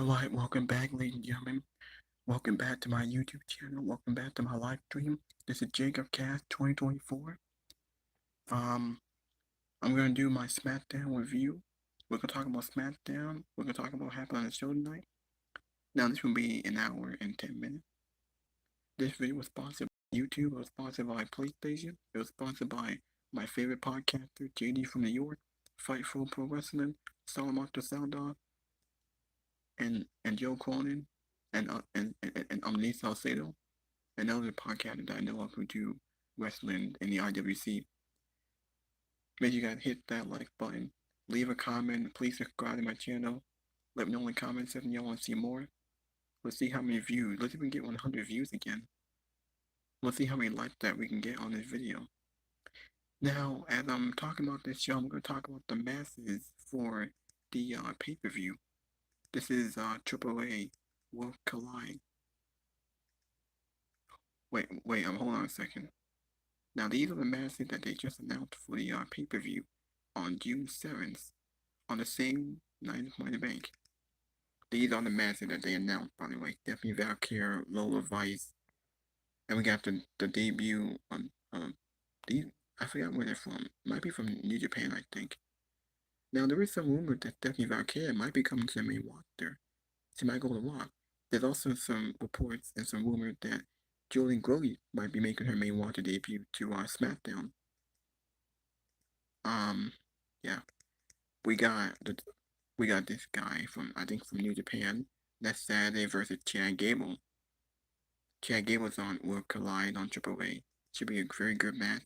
Alright, welcome back, ladies and gentlemen. Welcome back to my YouTube channel. Welcome back to my live stream. This is Jacob Cast 2024. I'm gonna do my Smackdown review. We're gonna talk about Smackdown. We're gonna talk about what happened on the show tonight. Now this will be an hour and 10 minutes. This video was sponsored by YouTube. It was sponsored by PlayStation. It was sponsored by my favorite podcaster, JD from New York, Fightful Pro Wrestling, Solomon Soundon, and Joe Cronin, and Lisa Salcedo, and other podcasters that I know of who do wrestling in the IWC. Make sure you guys hit that like button, leave a comment, please subscribe to my channel. Let me know in the comment section y'all want to see more. Let's see how many views. Let's see if we can get 100 views again. Let's see how many likes that we can get on this video. Now, as I'm talking about this show, I'm going to talk about the matches for the pay-per-view. This is AAA World Collide. Wait, hold on a second. Now, these are the matches that they just announced for the pay-per-view on June 7th, on the same night as Money Bank. These are the matches that they announced, by the way. Stephanie Valkyrie, Lola Vice, and we got the debut on these. I forgot where they're from. Might be from New Japan, I think. Now, there is some rumor that Stephanie Valkyrie might be coming to the main roster. She might go to Raw. There's also some reports and some rumors that Jolene Grody might be making her main roster debut to Smackdown. Yeah, we got this guy from New Japan. That's Saturday versus Chad Gable. Chad Gable's on World Collide on AAA. Should be a very good match.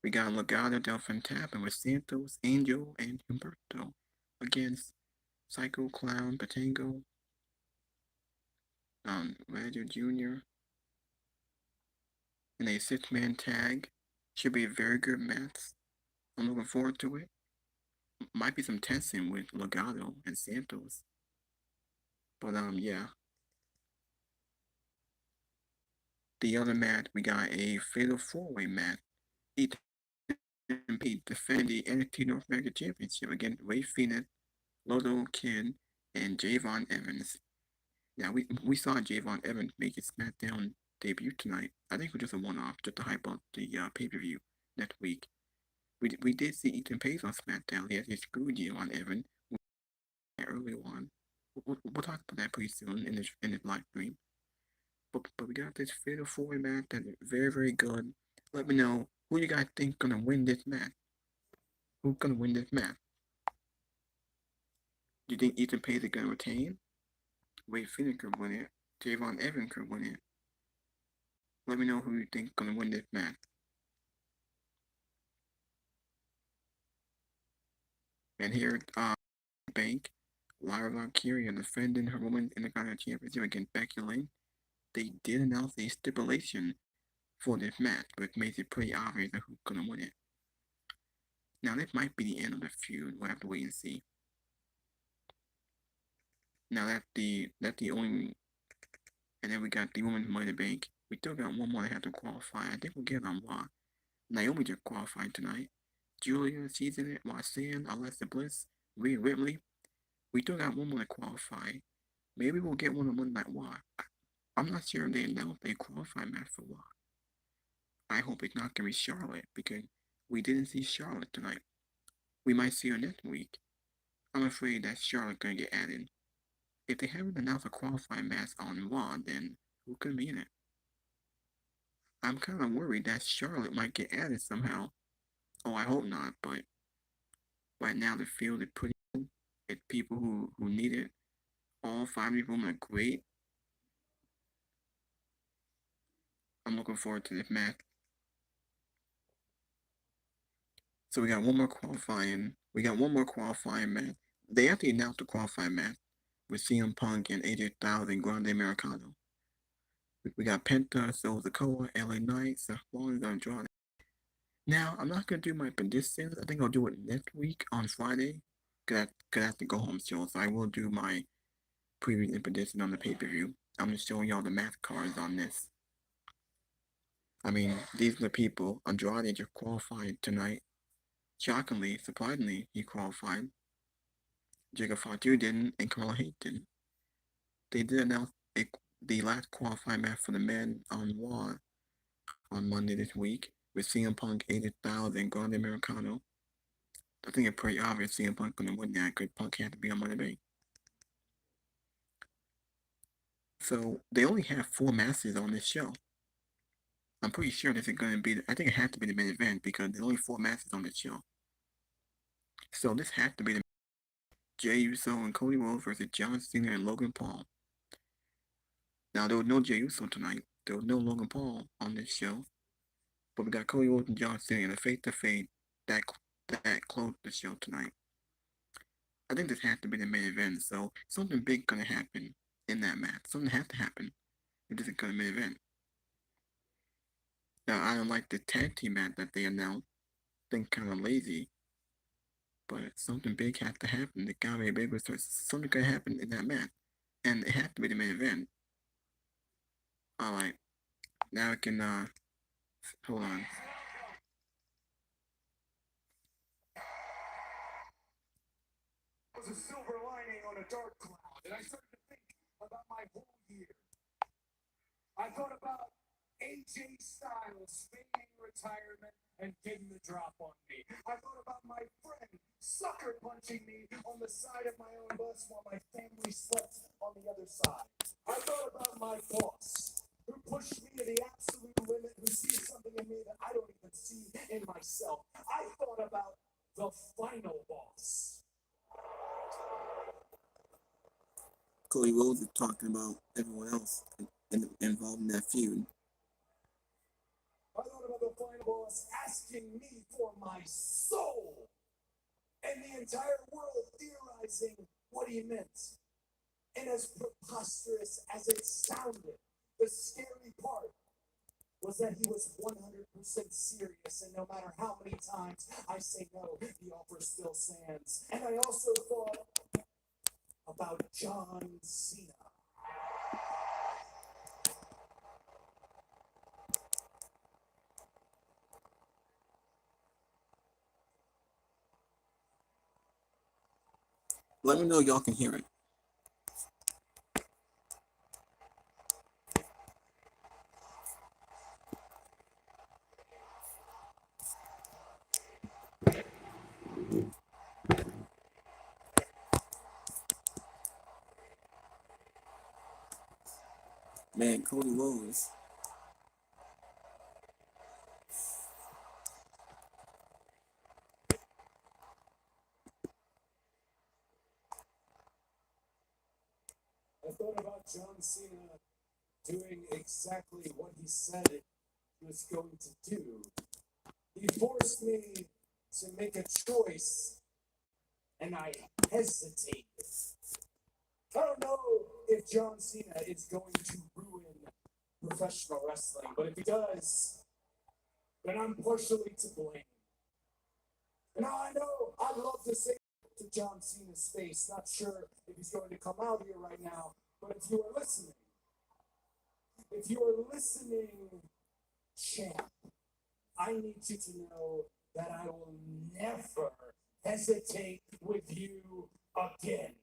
We got Legado del Fantasma with Santos, Angel, and Humberto against Psycho Clown, Patango, Radio Jr. in a 6-man tag. Should be a very good match. I'm looking forward to it. Might be some tension with Legado and Santos. But yeah. The other match, we got a fatal 4-way match. Ethan Pete defend the NXT North American Championship against Ray Phoenix, Lodo Kid, and Javon Evans. Now, we saw Javon Evans make his SmackDown debut tonight. I think it was just a one-off, just to hype up the pay-per-view next week. We did see Ethan Page on SmackDown. He had his screwed Javon Evans earlier on. We'll talk about that pretty soon in this live stream. But we got this fatal 4-way match that is very, very good. Let me know who you guys think gonna win this match. Who's gonna win this match? Do you think Ethan Page is gonna retain? Ray Phoenix could win it. Javon Evans could win it. Let me know who you think is gonna win this match. And here, Bank, Lyra Valkyria defending her Women's Intercontinental Championship against Becky Lynch. They did announce a stipulation for this match, which makes it pretty obvious who's gonna win it. Now, this might be the end of the feud. We'll have to wait and see. Now, that's the only. And then we got the Women's Money Bank. We still got one more that have to qualify. I think we'll get on Raw. Naomi just qualified tonight. Julia, she's in it. Roxanne, Alexa Bliss, Rhea Ripley. We still got one more to qualify. Maybe we'll get one on Monday Night Raw. I'm not sure if they announced a qualifying match for Raw. I hope it's not gonna be Charlotte because we didn't see Charlotte tonight. We might see her next week. I'm afraid that Charlotte's gonna get added. If they haven't announced a qualifying match on Raw, then who could be in it? I'm kind of worried that Charlotte might get added somehow. Oh, I hope not, but right now the field is pretty good. It's people who need it. All 5 of them are great. I'm looking forward to this match. So we got one more qualifying. match. They actually announced the qualifying match with CM Punk and AJ Styles and Grande Americano. We got Penta, Solo Sikoa, LA Knight, Seth Rollins, Andrade. Now, I'm not going to do my predictions. I think I'll do it next week on Friday. Because I have to go home still. So I will do my preview and prediction on the pay-per-view. I'm just showing y'all the match cards on this. I mean, these are the people. Andrade just qualified tonight. Shockingly, surprisingly, he qualified. Jacob Fatu didn't, and Carmelo Hayes didn't. They did announce the last qualifying match for the men on Raw on Monday this week with CM Punk, AJ Styles, and Grande Americano. I think it's pretty obvious CM Punk gonna win that because Punk had to be on Monday Night. So they only have 4 matches on this show. I'm pretty sure this is gonna be. I think it has to be the main event because there's only 4 matches on this show. So this has to be the Jey Uso and Cody Rhodes versus John Cena and Logan Paul. Now there was no Jey Uso tonight. There was no Logan Paul on this show. But we got Cody Rhodes and John Cena in a face-to-face that closed the show tonight. I think this has to be the main event. So something big gonna happen in that match. Something has to happen if this is gonna be the main event. Now I don't like the tag team match that they announced. I think kind of lazy. But something big has to happen. The gotta be a big research. Something could happen in that match, and it has to be the main event. All right, now I can hold on. Was a silver lining on a dark cloud, and I started to think about my whole year. I thought about AJ Styles feigning retirement and getting the drop on me. I thought about my friend sucker punching me on the side of my own bus while my family slept on the other side. I thought about my boss, who pushed me to the absolute limit, who sees something in me that I don't even see in myself. I thought about the final boss. Cody Rhodes is talking about everyone else involved in that feud. I thought about the final boss asking me for my soul, and the entire world theorizing what he meant. And as preposterous as it sounded, the scary part was that he was 100% serious, and no matter how many times I say no, the offer still stands. And I also thought about John Cena. Let me know y'all can hear it. Man, Cody Rhodes. I thought about John Cena doing exactly what he said he was going to do. He forced me to make a choice, and I hesitated. I don't know if John Cena is going to ruin professional wrestling, but if he does, then I'm partially to blame. And now I know I'd love to say to John Cena's face, not sure if he's going to come out here right now, but if you are listening, champ, I need you to know that I will never hesitate with you again.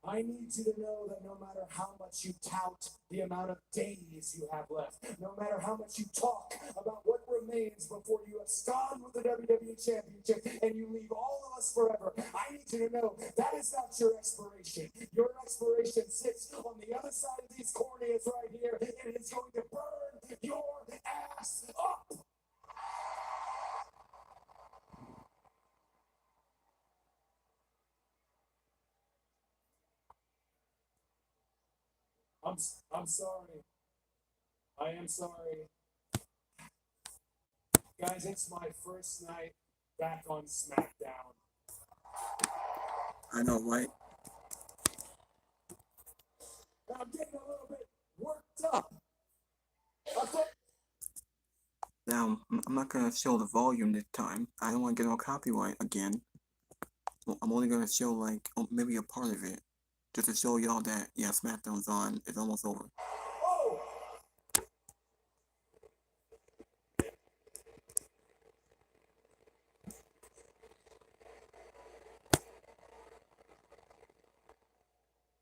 I need you to know that no matter how much you tout the amount of days you have left, no matter how much you talk about what remains before you abscond with the WWE Championship and you leave all of us forever, I need you to know that is not your expiration. Your expiration sits on the other side of these corneas right here, and it's going to burn your ass up. I'm sorry. I am sorry. Guys, it's my first night back on Smackdown. I know, right? I'm getting a little bit worked up. Now, I'm not gonna show the volume this time. I don't want to get on copyright again. I'm only gonna show like maybe a part of it, just to show y'all that yeah, SmackDown's on. It's almost over. Oh!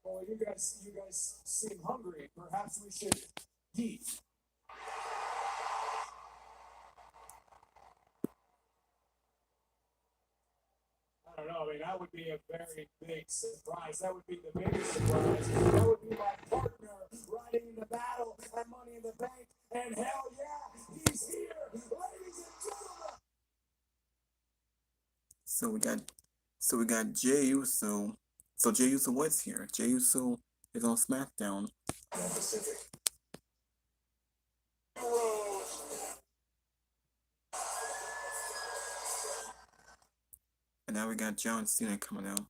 Well, you guys seem hungry. Perhaps we should eat. I don't know. I mean, that would be a very big surprise. That would be the biggest surprise. That would be my partner riding in the battle and Money in the Bank. And hell yeah, he's here, ladies and gentlemen. So we got Jey Uso. So Jey Uso was here. Jey Uso is on Smackdown. Pacific. Rhodes. And now we got John Cena coming out.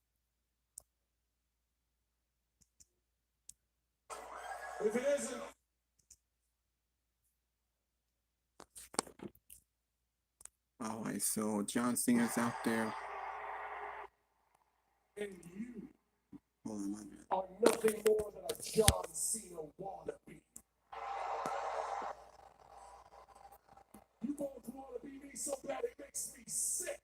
If it isn't, Alright, so John Cena's out there. and you Hold on, my bad. are nothing more than a John Cena wannabe. You both wanna be me so bad it makes me sick.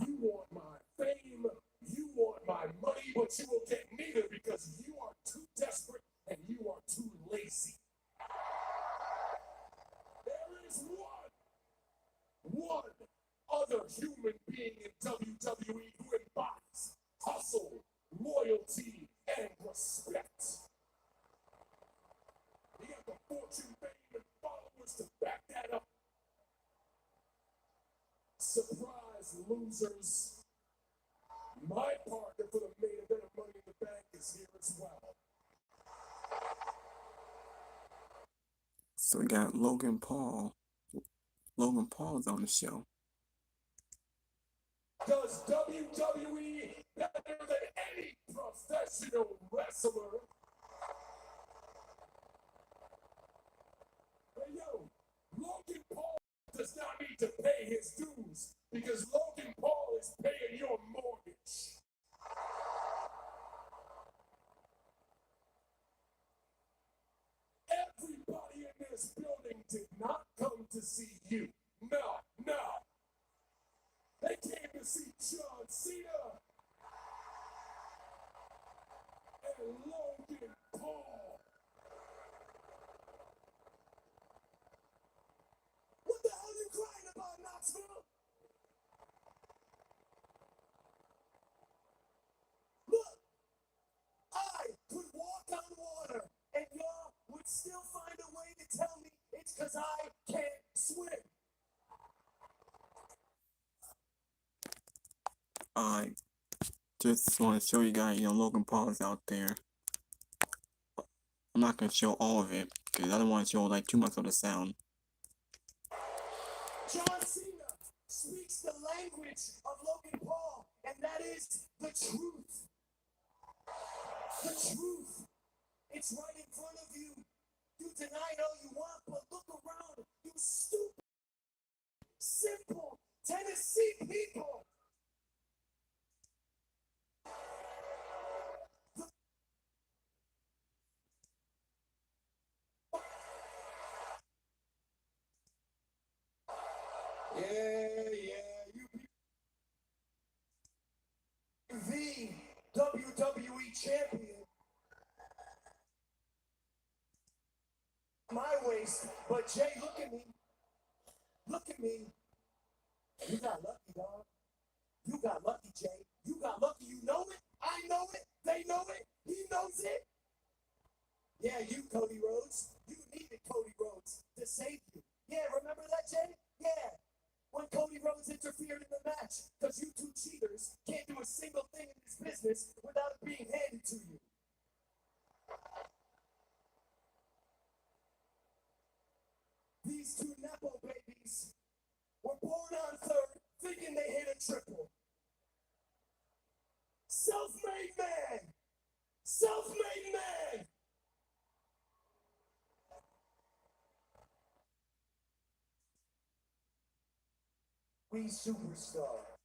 You want my fame, you want my money, but you will get neither because you are too desperate and you are too lazy. There is one other human being in WWE who embodies hustle, loyalty, and respect. He got the fortune, fame, and followers to back that up. Surprise, losers. My partner for the main event of Money in the Bank is here as well. So we got Logan Paul. Logan Paul's on the show. Does WWE better than any professional wrestler? Hey yo, Logan Paul does not need to pay his dues because Logan Paul is paying your mortgage. Everybody in this building did not come to see you. No. They came to see John Cena and Logan Paul. What the hell are you crying about, Knoxville? Look, I could walk on water, and y'all would still find a way to tell me it's because I can't swim. I just want to show you guys, Logan Paul's out there. I'm not going to show all of it because I don't want to show like too much of the sound. John Cena speaks the language of Logan Paul, and that is the truth. The truth. It's right in front of you. You deny it all you want, but look around. You stupid, simple Tennessee people. Yeah, you the WWE champion. My waist, but Jay, look at me. Look at me. You got lucky, dog. You got lucky, Jay. You got lucky. You know it. I know it. They know it. He knows it. Yeah, you, Cody Rhodes. You needed Cody Rhodes to save you. Yeah, remember that, Jay? Yeah. When Cody Rhodes interfered in the match, because you two cheaters can't do a single thing in this business without it being handed to you. These two Nepo babies were born on third, thinking they hit a triple. Self-made man! Self-made man! We superstar.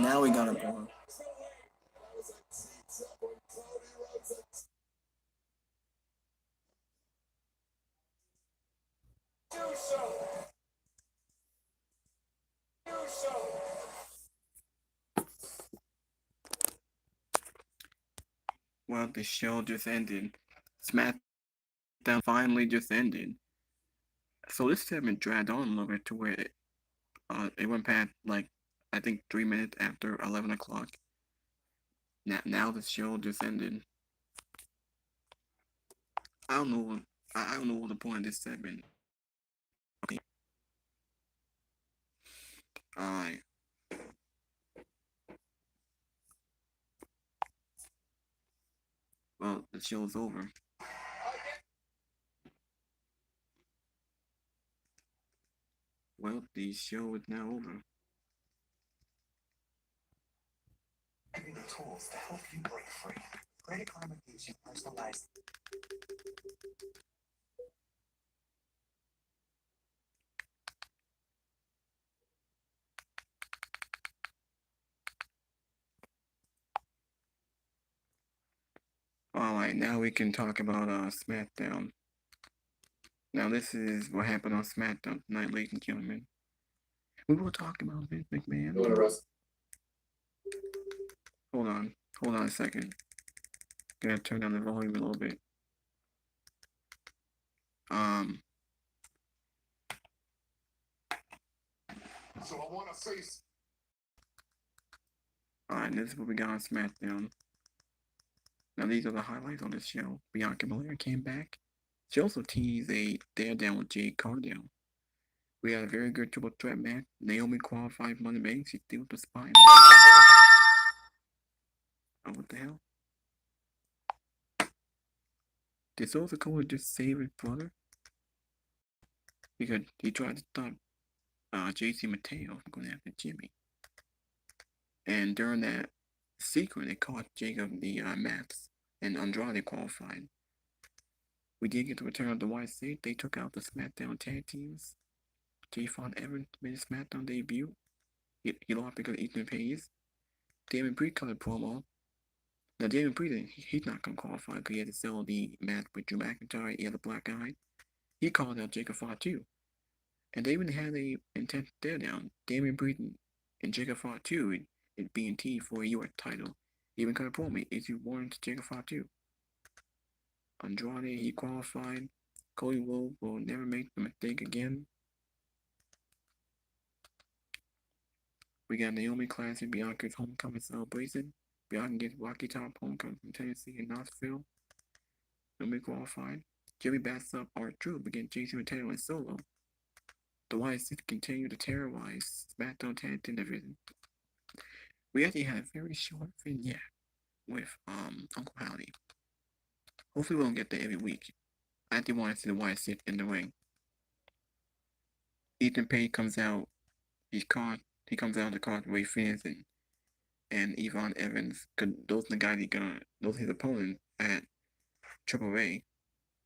Now we got a brawl. That was a G-trip when Cody Rhodes do so. Do so. Well, the show just ended. SmackDown finally just ended. So this segment dragged on a little bit to where it went past like I think 3 minutes after 11 o'clock. Now the show just ended. I don't know. I don't know what the point of this segment. Okay. Alright. Well, the show's over. Well, the show is now over. Give you the tools to help you break free. Credit Karma gives you personalized. Alright, now we can talk about SmackDown. Now this is what happened on SmackDown tonight, ladies and gentlemen. We will talk about Vince McMahon. Hold on a second. Gonna turn down the volume a little bit. So I want to say. Alright, this is what we got on SmackDown. Now these are the highlights on this show. Bianca Belair came back. She also teased a dare down with Jade Cargill. We had a very good triple threat match. Naomi qualified Money Bank. She steals the spine. Oh, what the hell? Did Sosa Cole just save his brother? Because he tried to stop JC Mateo from going after Jimmy. And during that sequence, it cost Jacob the maps, and Andrade qualified. We did get the return of the White State. They took out the SmackDown tag teams. Jay Font Evans made a SmackDown debut. He lost because of Ethan Page. Damon Priest cut a promo. Now Damon Priest, he's not gonna qualify because he had to sell the match with Drew McIntyre. He had a black eye. He called out Jacob Font too. And they even had a intense stare down. Damon Priest and Jacob Font too in B&T for a US title. He even cut a promo. Is you warned Jacob Font too. Andrade, he qualified. Cody will never make the mistake again. We got Naomi Classic, Bianca's homecoming celebration. Bianca gets Rocky Top homecoming from Tennessee and Knoxville. Naomi qualified. Jimmy backs up R-Truth against Jason Mateo and Solo. The White Six continue to terrorize SmackDown Tag Team Division. We actually had a very short vignette with Uncle Howdy. Hopefully we don't get that every week. I actually want to see the White Six in the ring. Ethan Page comes out. He comes out to cause Ray Phoenix and Yvonne Evans. Cause those are the guys those are his opponents at Triple A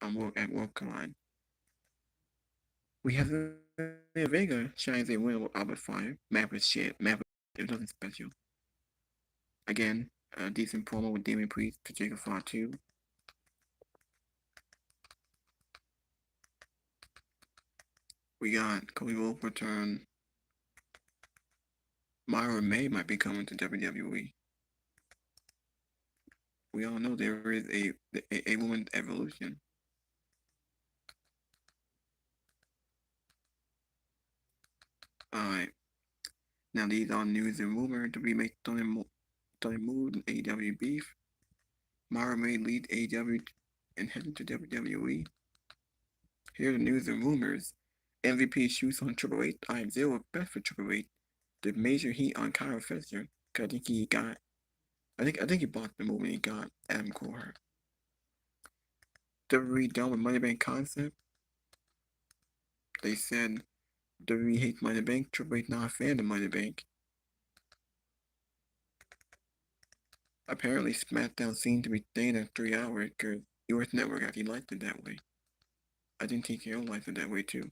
at World Collide. We have Vega shines a win with Albert Fire. Map is shit. Map is nothing special. Again, a decent promo with Damien Priest to Jacob Font 2. We got Cody Rhodes return. Myra May might be coming to WWE. We all know there is a woman's evolution. Alright. Now these are news and rumors to remake Tony Moon and AEW beef. Myra May leads AEW and heading to WWE. Here are the news and rumors. MVP shoots on Triple H. I am zero best for Triple H. The major heat on Kyle Fletcher. Cause I think he bought the movie. He got Adam Cole hurt. WWE done with Money Bank concept. They said WWE hates Money Bank. Triple H not a fan of Money Bank. Apparently SmackDown seemed to be staying at 3 hours because US Network actually liked it that way. I think TKO liked it that way too.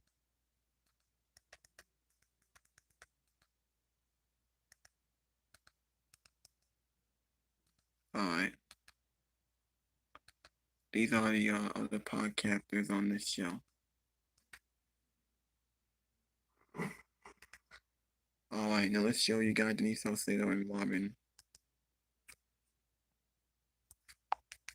Alright. These are the other podcasters on this show. Alright, now let's show you guys Denise Salcedo and Robin.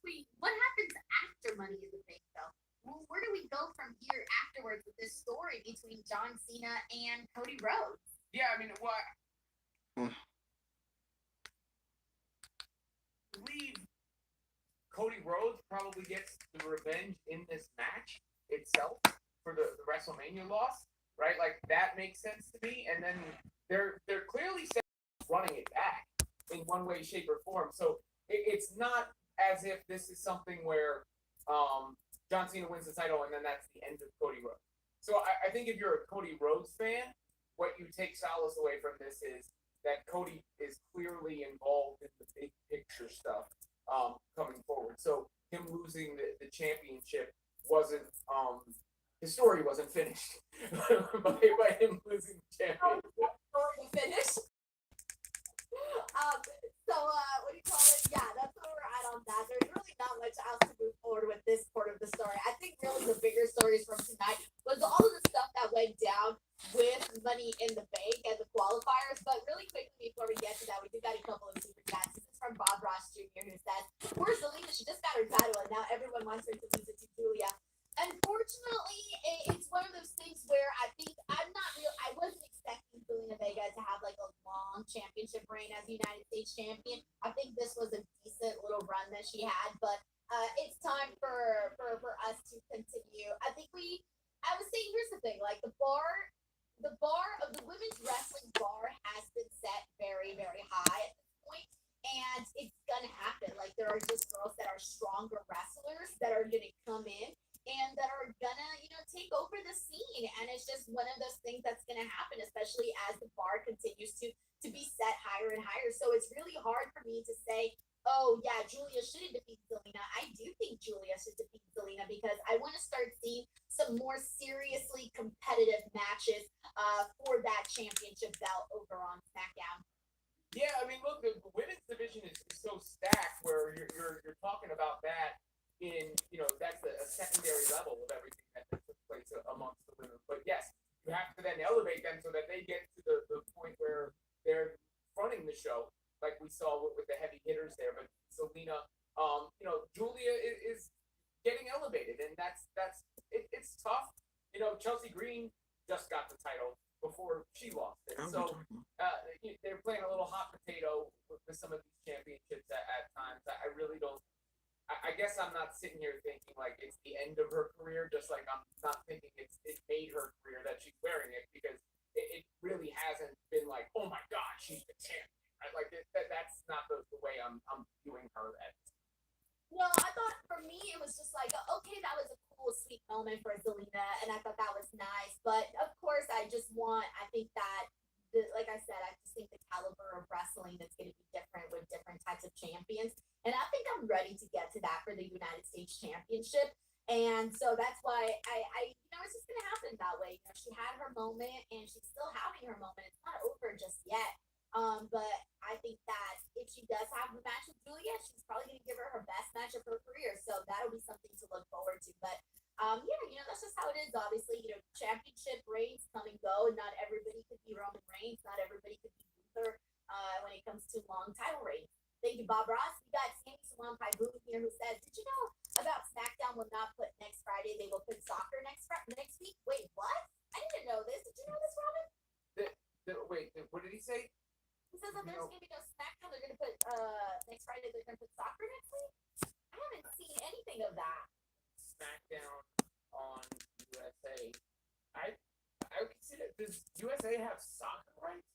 Wait, what happens after Money in the Bank, though? Well, where do we go from here afterwards with this story between John Cena and Cody Rhodes? Yeah, I mean, what? Oh, I believe Cody Rhodes probably gets the revenge in this match itself for the WrestleMania loss, right? Like that makes sense to me. And then they're clearly running it back in one way, shape, or form. So it's not as if this is something where John Cena wins the title and then that's the end of Cody Rhodes. So I think if you're a Cody Rhodes fan, what you take solace away from this is that Cody is clearly involved in the big picture stuff coming forward. So him losing the championship wasn't his story wasn't finished by him losing the championship. Story finished. What do you call it? Yeah, that's where we're at on that. There's really not much else to move forward with this part of the story. I think really the bigger stories from tonight was all of the stuff that went down with Money in the Bank and the qualifiers. But really quickly before we get to that, we do got a couple of super chats. This is from Bob Ross Jr. who says, "Poor Zelina, she just got her title and now everyone wants her to lose it to Julia." Unfortunately, it's one of those things where I think I wasn't expecting Zelina Vega to have like a long championship reign as United States champion. I think this was a decent little run that she had, but it's time for us to continue. I was saying, here's the thing, like the bar of the women's wrestling bar has been set very, very high at this point, and it's gonna happen. Like there are just girls that are stronger wrestlers that are gonna come in and that are gonna, take over the scene. And it's just one of those things that's gonna happen, especially as the bar continues to be set higher and higher. So it's really hard for me to say, oh yeah, Julia shouldn't defeat Zelina. I do think Julia should defeat Zelina because I want to start seeing some more seriously competitive matches for that championship belt over on SmackDown. Yeah, I mean, look, the women's division is so stacked where you're talking about that in, that's a secondary level of everything that took place amongst the women. But yes, you have to then elevate them so that they get to the point where they're fronting the show, like we saw with the heavy hitters there. But Zelina, Julia is getting elevated, and it's tough. Chelsea Green just got the title before she lost it. So they're playing a little hot potato with some of these championships at times. I really don't. I guess I'm not sitting here thinking like it's the end of her career, just like I'm not thinking it made her career that she's wearing it, because it really hasn't been like, oh my God, she's the champion. Right? Like that's not the way I'm viewing her at. No, I thought for me it was just like, okay, that was a cool, sweet moment for Zelina, and I thought that was nice. But of course, I think that, like I said, I just think the caliber of wrestling that's going to be different with different types of champions. And I think I'm ready to get to that for the United States Championship. And so that's why it's just going to happen that way. She had her moment and she's still having her moment. It's not over just yet. But I think that if she does have the match with Julia, she's probably going to give her her best match of her career. So that'll be something to look forward to. But that's just how it is. Obviously, championship reigns come and go, and not everybody could be Roman Reigns. Not everybody could be Luther when it comes to long title reigns. Thank you, Bob Ross. We got Sammy Sawan Paibu here who says, "Did you know about SmackDown will not put next Friday? They will put soccer next week." Wait, what? I didn't know this. Did you know this, Robin? Wait, what did he say? He says that there's going to be no SmackDown. They're going to put next Friday. They're going to put soccer next week. I haven't seen anything of that. SmackDown on USA. I would consider. Does USA have soccer rights?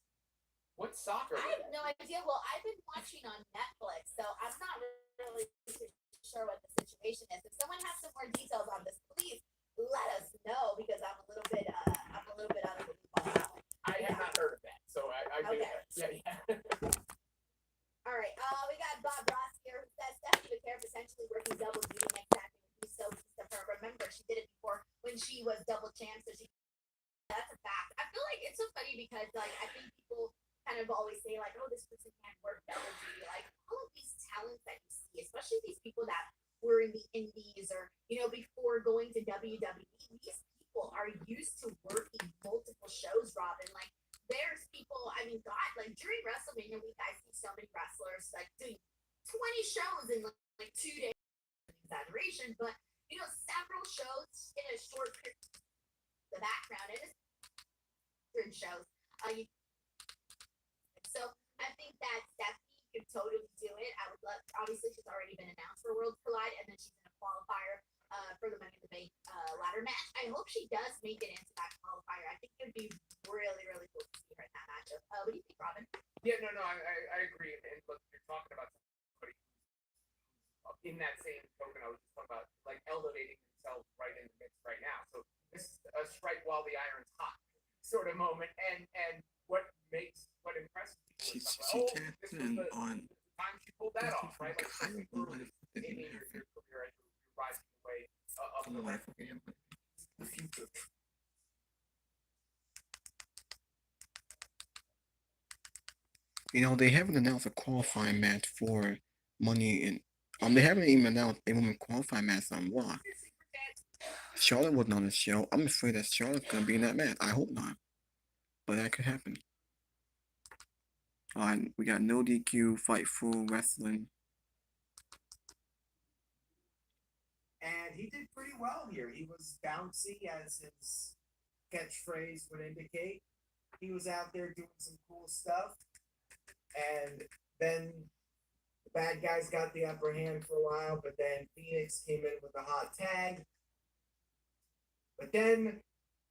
What's soccer? I have no idea. Well, I've been watching on Netflix, so I'm not really sure what the situation is. If someone has some more details on this, please let us know, because I'm a little bit out of the loop on that one. I have not heard of that, so I Okay. Yeah. All right. We got Bob Ross here who says Stephanie McCare potentially working double duty next time would be so piece of her. Remember, she did it before when she was double champ, so that's a fact. I feel like it's so funny because like I think people kind of always say like, oh, this person can't work double duty. Like all of these talents that especially these people that were in the indies or, before going to WWE. These people are used to working multiple shows, Robin. Like, there's people, I mean, God, like during WrestleMania week, I see so many wrestlers like doing 20 shows in like 2 days. Exaggeration, but several shows in a short period. The background and it's shows. So I think that Stephanie could totally do it. I would love. Obviously, she's already been announced for Worlds Collide, and then she's in a qualifier for the Money in the Bank ladder match. I hope she does make it into that qualifier. I think it would be really, really cool to see her in that matchup. What do you think, Robin? Yeah, no, I agree. And look, you're talking about somebody in that same token. I was just talking about like elevating themselves right in the mix right now. So this is a strike while the iron's hot sort of moment, and what impresses people is this was the time she pulled that off, right? Like something early in your career as you're rising away up the ranks. The future. They haven't announced a qualifying match for Money in. They haven't even announced a women qualifying match on Raw. Charlotte wasn't on the show. I'm afraid that Charlotte's gonna be in that match. I hope not, but that could happen. Alright, we got no DQ, Fightful, Wrestling. And he did pretty well here. He was bouncy, as his catchphrase would indicate. He was out there doing some cool stuff. And then the bad guys got the upper hand for a while, but then Phoenix came in with a hot tag. But then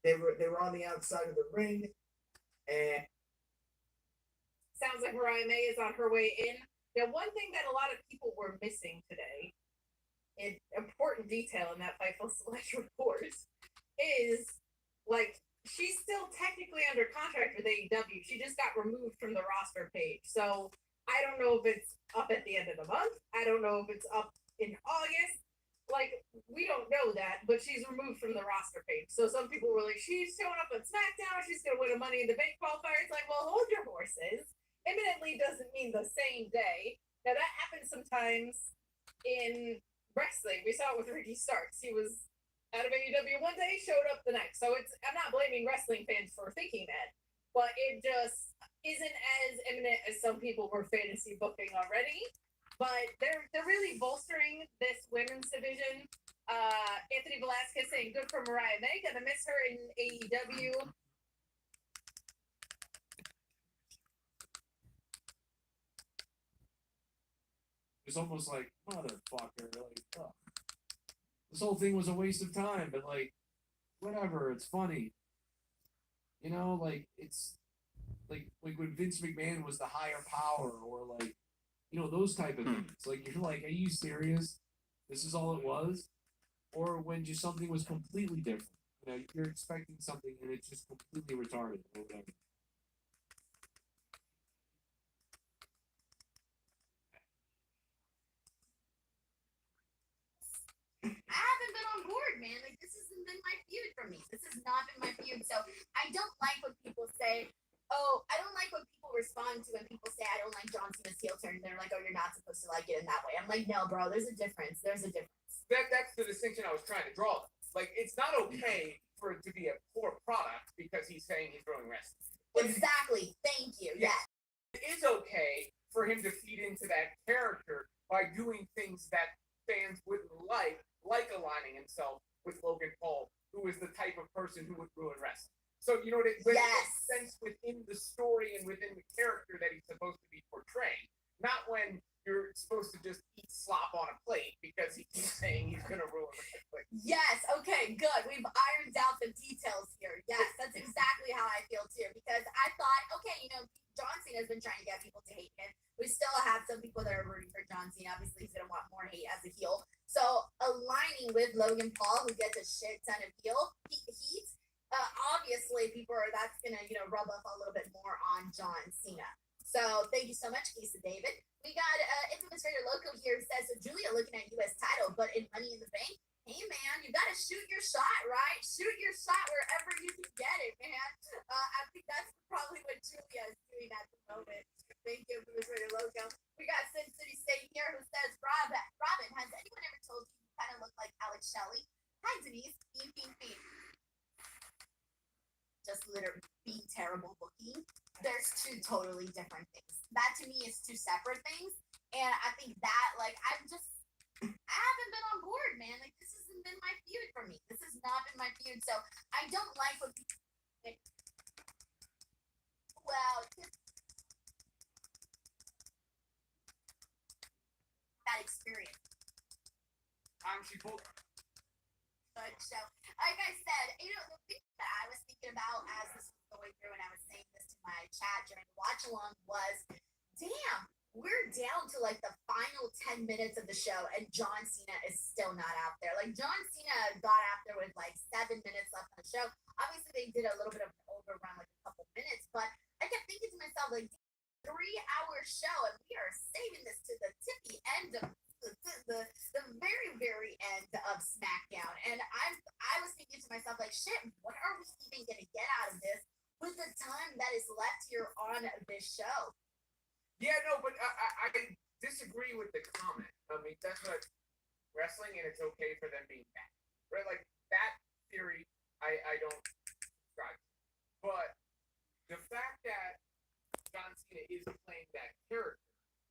they were on the outside of the ring, and sounds like Mariah May is on her way in. Now, one thing that a lot of people were missing today, an important detail in that Fightful Select report, is like she's still technically under contract with AEW. She just got removed from the roster page. So I don't know if it's up at the end of the month. I don't know if it's up in August. Like, we don't know that, but she's removed from the roster page. So some people were like, she's showing up on Smackdown, she's going to win a Money in the Bank qualifier. It's like, well, hold your horses. Imminently doesn't mean the same day. Now, that happens sometimes in wrestling. We saw it with Ricky Starks. He was out of AEW one day, showed up the next. So I'm not blaming wrestling fans for thinking that, but it just isn't as imminent as some people were fantasy booking already. But they're really bolstering this women's division. Anthony Velasquez saying good for Mariah May. Gonna miss her in AEW. it's almost like, motherfucker, like, ugh. This whole thing was a waste of time, but like, whatever, it's funny. Like it's like when Vince McMahon was the higher power, or like, those type of things. Like, you're like, are you serious? This is all it was? Or when just something was completely different. You're expecting something and it's just completely retarded or whatever. I haven't been on board, man. Like, this hasn't been my feud for me. This has not been my feud. So I don't like when people say, I don't like when people respond to when people say I don't like John Cena's heel turn. They're like, you're not supposed to like it in that way. I'm like, no, bro, there's a difference. There's a difference. That's the distinction I was trying to draw. Like, it's not okay for it to be a poor product because he's saying he's throwing wrestling. Exactly. Thank you. Yes. It is okay for him to feed into that character by doing things that fans wouldn't like aligning himself with Logan Paul, who is the type of person who would ruin wrestling. So, when it makes sense within the story and within the character that he's supposed to be portraying, not when you're supposed to just eat slop on a plate because he keeps saying he's going to ruin wrestling. Yes. Okay, good. We've ironed out the details here. Yes, that's exactly how I feel too, because I thought, okay, John Cena has been trying to get people to hate him. We still have some people that are rooting for John Cena. Obviously, he's going to want more hate as a heel. So aligning with Logan Paul, who gets a shit ton of heat, obviously that's going to, rub off a little bit more on John Cena. So thank you so much, Lisa David. We got Infamous Raider Loco here, says, so Julia looking at U.S. title, but in Money in the Bank, hey man, you got to shoot your shot, right? Shoot your shot wherever you can get it, man. I think that's probably what Julia is doing at the moment. Thank you, Infamous Raider Loco. We got Sin City State here, who says, Rob totally different things. That to me is two separate things. And I think that, like, I haven't been on board, man. Like, this hasn't been my feud for me. This has not been my feud. So I don't like when people say, well, that experience. She pulled. So, like I said, the thing that I was thinking about as this was going through and I was saying this to my chat during the watch along was, damn, we're down to like the final 10 minutes of the show and John Cena is still not out there. Like, John Cena got out there with like 7 minutes left on the show. Obviously, they did a little bit of an overrun, like a couple minutes, but I kept thinking to myself, like, 3-hour show, and we are saving this to the tippy end of the very, very end of Smackdown. And I was thinking to myself, like, shit, what are we even gonna get out of this with the time that is left here on this show? Yeah, no, but I disagree with the comment. I mean, that's what wrestling, and it's okay for them being bad, right? Like, that theory, I don't subscribe to. But the fact that John Cena is playing that character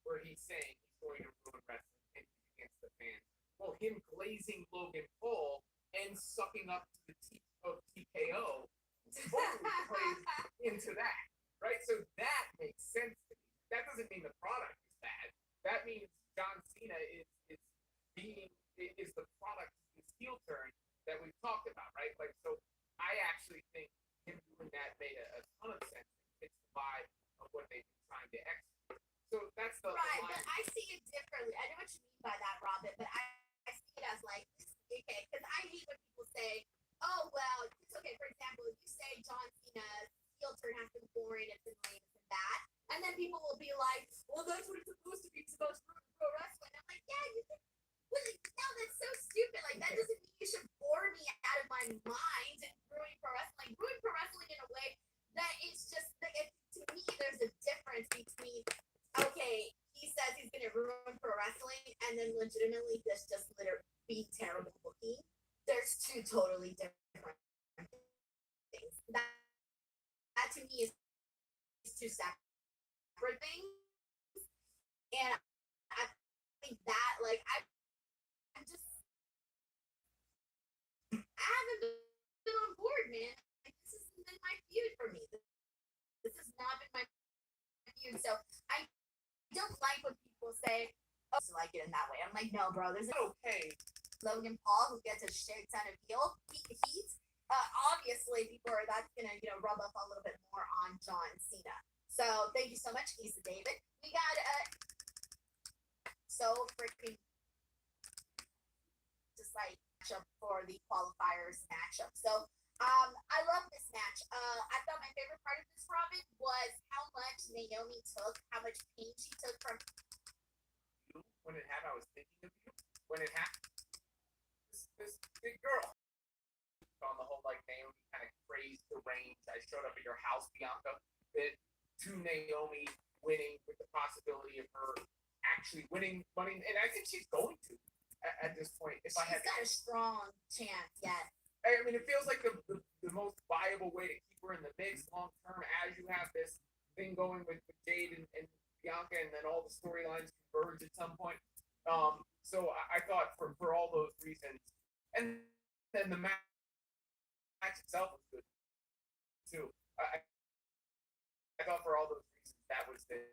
where he's saying he's going to ruin wrestling and he's against the fans, well, him glazing Logan Paul and sucking up to the teeth of TKO totally plays into that, right? So that makes sense to me. That doesn't mean the product is bad. That means John Cena is the product, this heel turn that we've talked about, right? Like, so I actually think him doing that made a ton of sense. It's the vibe of what they've been trying to execute. So that's the right, line. but I see it differently. I know what you mean by that, Robin, but I see it as like, okay, because I hate when people say, oh, well, it's okay. For example, if you say John Cena's heel turn has been boring, it's been lame, it's been bad, and then people will be like, well, that's what it's supposed to be. It's supposed to be pro wrestling. I'm like, yeah, you think, well, no, that's so stupid. Like, that doesn't mean you should bore me out of my mind and ruin pro wrestling. Ruin pro wrestling in a way that it's just, like, to me, there's a difference between, okay, he says he's going to ruin pro wrestling, and then legitimately this just literally be terrible booking. There's two totally different things. That to me is two separate things. And I think that, like, I haven't been on board, man. Like, this hasn't been my feud for me. This has not been my feud. So I don't like when people say, oh, I like it in that way. I'm like, no, bro, there's Okay. Logan Paul who gets a shit ton of heat. Obviously, that's gonna rub up a little bit more on John Cena. So thank you so much, Issa David. We got so freaking just like matchup for the qualifiers matchup. So I love this match. I thought my favorite part of this, Robin, was how much Naomi took, how much pain she took from. When it happened, I was thinking of you. When it happened, this big girl on the whole, like, Naomi kind of praised the range. I showed up at your house, Bianca. That to Naomi winning with the possibility of her actually winning money, and I think she's going to at this point. If She's got a strong chance, yes. I mean, it feels like the most viable way to keep her in the mix long term, as you have this thing going with Jade and Bianca, and then all the storylines converge at some point. So I thought for all those reasons, and then the match itself was good too. I thought for all those reasons that was the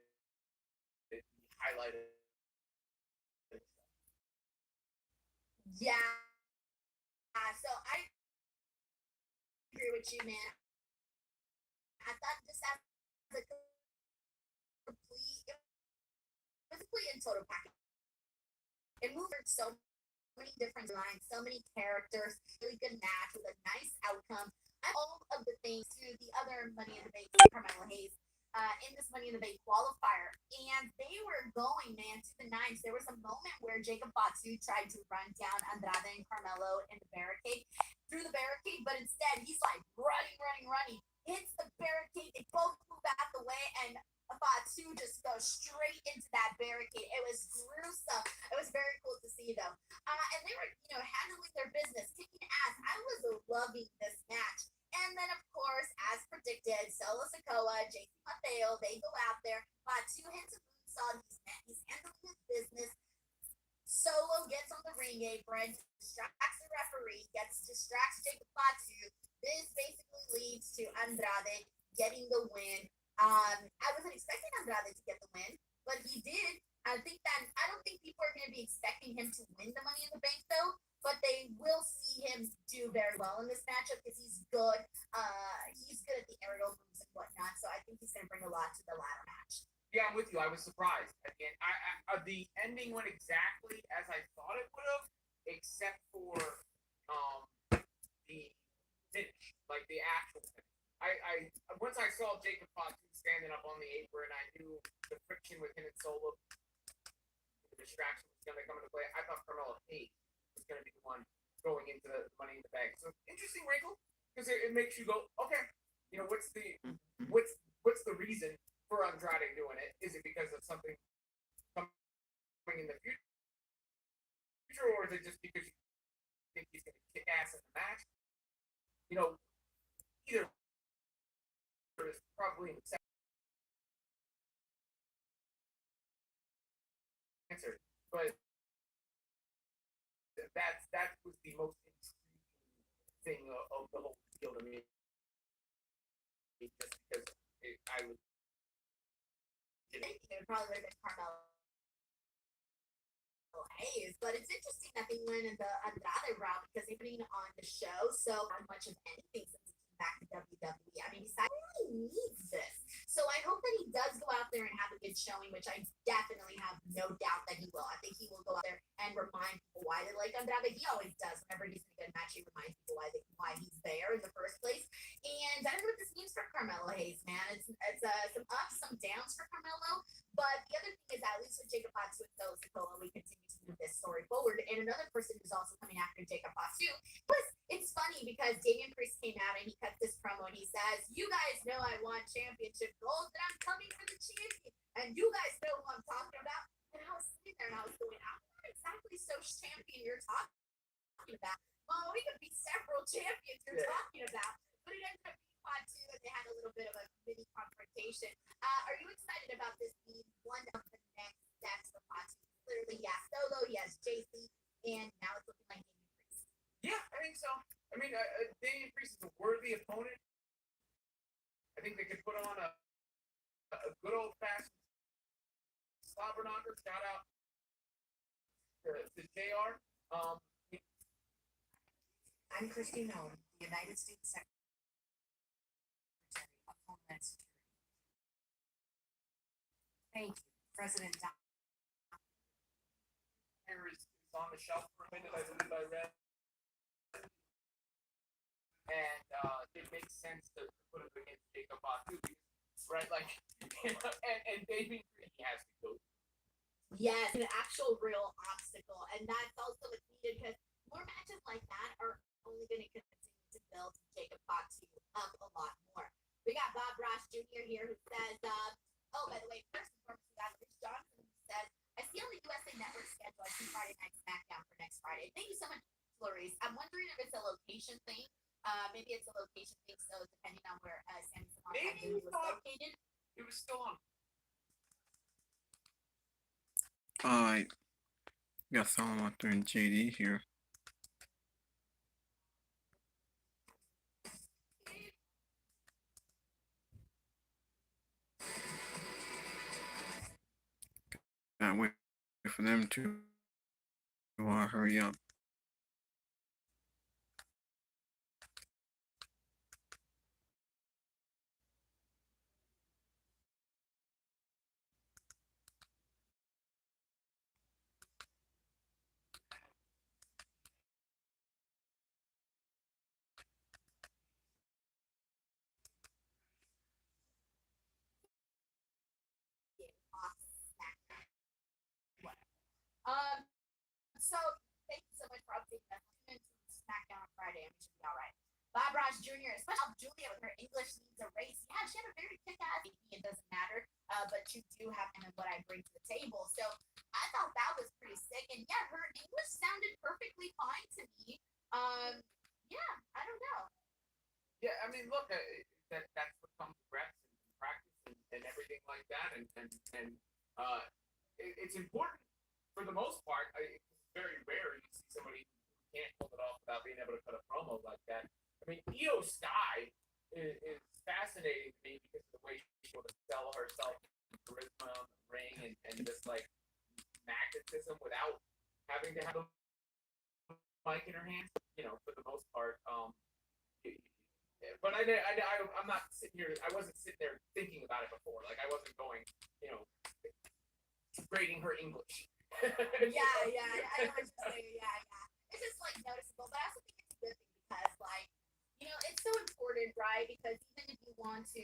highlight of it. Yeah. So I agree with you, man. I thought this as a complete and total package. It moved so many different lines, so many characters, really good match with a nice outcome. All of the things to the other Money in the Bank, Carmelo Hayes, in this Money in the Bank qualifier, and they were going, man, to the nines. There was a moment where Jacob Fatu tried to run down Andrade and Carmelo in the barricade, through the barricade, but instead he's like running, hits the barricade. They both move out the way, and Fatu just goes straight into that barricade. It was gruesome. It was very cool to see, though. And they were, handling their business, kicking ass. I was loving this match. And then, of course, as predicted, Solo Sikoa, JC Mateo, they go ring apron, distracts the referee, distracts Jacob Fatu. This basically leads to Andrade getting the win. I wasn't expecting Andrade to get the win, but he did. I don't think people are going to be expecting him to win the Money in the Bank though, but they will see him do very well in this matchup because he's good. He's good at the aerial moves and whatnot, so I think he's going to bring a lot to the ladder match. Yeah, I'm with you. I was surprised at the end. The ending went exactly as I thought it would have, except for the finish, like the actual finish. I once I saw Jacob Fatu standing up on the apron, I knew the friction with him and Solo, the distraction was going to come into play. I thought Carmelo Hayes was going to be the one going into the Money in the Bank. So interesting wrinkle because it makes you go, okay, what's the reason for Andrade doing it? Is it because of something coming in the future, or is it just because you think he's going to kick ass in the match? Either is probably an answer, but that was the most intriguing thing of the whole deal to me, just because I was. It would probably would have been Carmelo Hayes, but it's interesting that they went in the Andrade route because they've been on the show so much of anything since he came back to WWE. I mean, besides, he really needs this. So I hope that he does go out there and have a good showing, which I definitely have no doubt that he will. I think he will go out there and remind people why they like Andrade. He always does. Whenever he's in a good match, he reminds people why he's there in the first place. And I don't know what this means for Carmelo Hayes, man. It's some ups, some downs for Carmelo. But the other thing is, at least with Jacob Fatu and Solo Sikoa, we continue to move this story forward. And another person who's also coming after Jacob Fatu it's funny because Damian Priest came out and he cut this promo and he says, "You guys know I want championship gold, and I'm coming for the champion. And you guys know who I'm talking about." And I was sitting there and I was going, "I'm not exactly so champion you're talking about. Well, we could be several champions you're talking about." But it ended up being Fatu, and they had a little bit of a mini confrontation. Are you excited about this being one of the next steps for Fatu? Clearly, yes. Solo, yes. JC, and now it's looking like Damian Priest. Yeah, I think so. I mean, Damian Priest is a worthy opponent. I think they could put on a good old fashioned slobber knocker. Shout out to JR. I'm Christy Nolan, the United States Secretary of Homeland Security. Thank you, President Donald. Here is on the shelf for a minute, I believe I read. And it makes sense to put him against Jacob Fatu, right? Like, and Damian Priest has to go. Yes, an actual real obstacle. And that's also what's needed because more matches like that are only going to continue to build Jacob Fatu up a lot more. We got Bob Ross Jr. here who says, oh, by the way, first and foremost, we got Rich Johnson who says, "I see on the USA Network schedule, I see Friday Night Smackdown for next Friday." Thank you so much, Flurries. I'm wondering if it's a location thing. Maybe it's a location thing, so depending on where Sammy Salon was located. It was still on. Alright. Got Salamander and JD here. Gotta wait for them to hurry up. So thank you so much for updating us. Tune into Smackdown on Friday, and we should be all right. Bob Ross Jr., especially Julia with her English needs a race. Yeah, she had a very kick-ass. It doesn't matter, but you do have him and what I bring to the table. So I thought that was pretty sick, and yeah, her English sounded perfectly fine to me. Yeah, I don't know. Yeah, I mean, look, that's what comes with reps and practice and everything like that, and it's important for the most part. It's very rare you see somebody who can't pull it off without being able to cut a promo like that. I mean, Io Sky is fascinating to me because of the way she's able to sell herself, charisma on the ring, and just like magnetism without having to have a mic in her hand. You know, for the most part. But I'm not sitting here. I wasn't sitting there thinking about it before. Like I wasn't going, grading her English. Yeah, I know what you're saying. Yeah. It's just like noticeable, but I also think it's a good thing because, like, it's so important, right? Because even if you want to,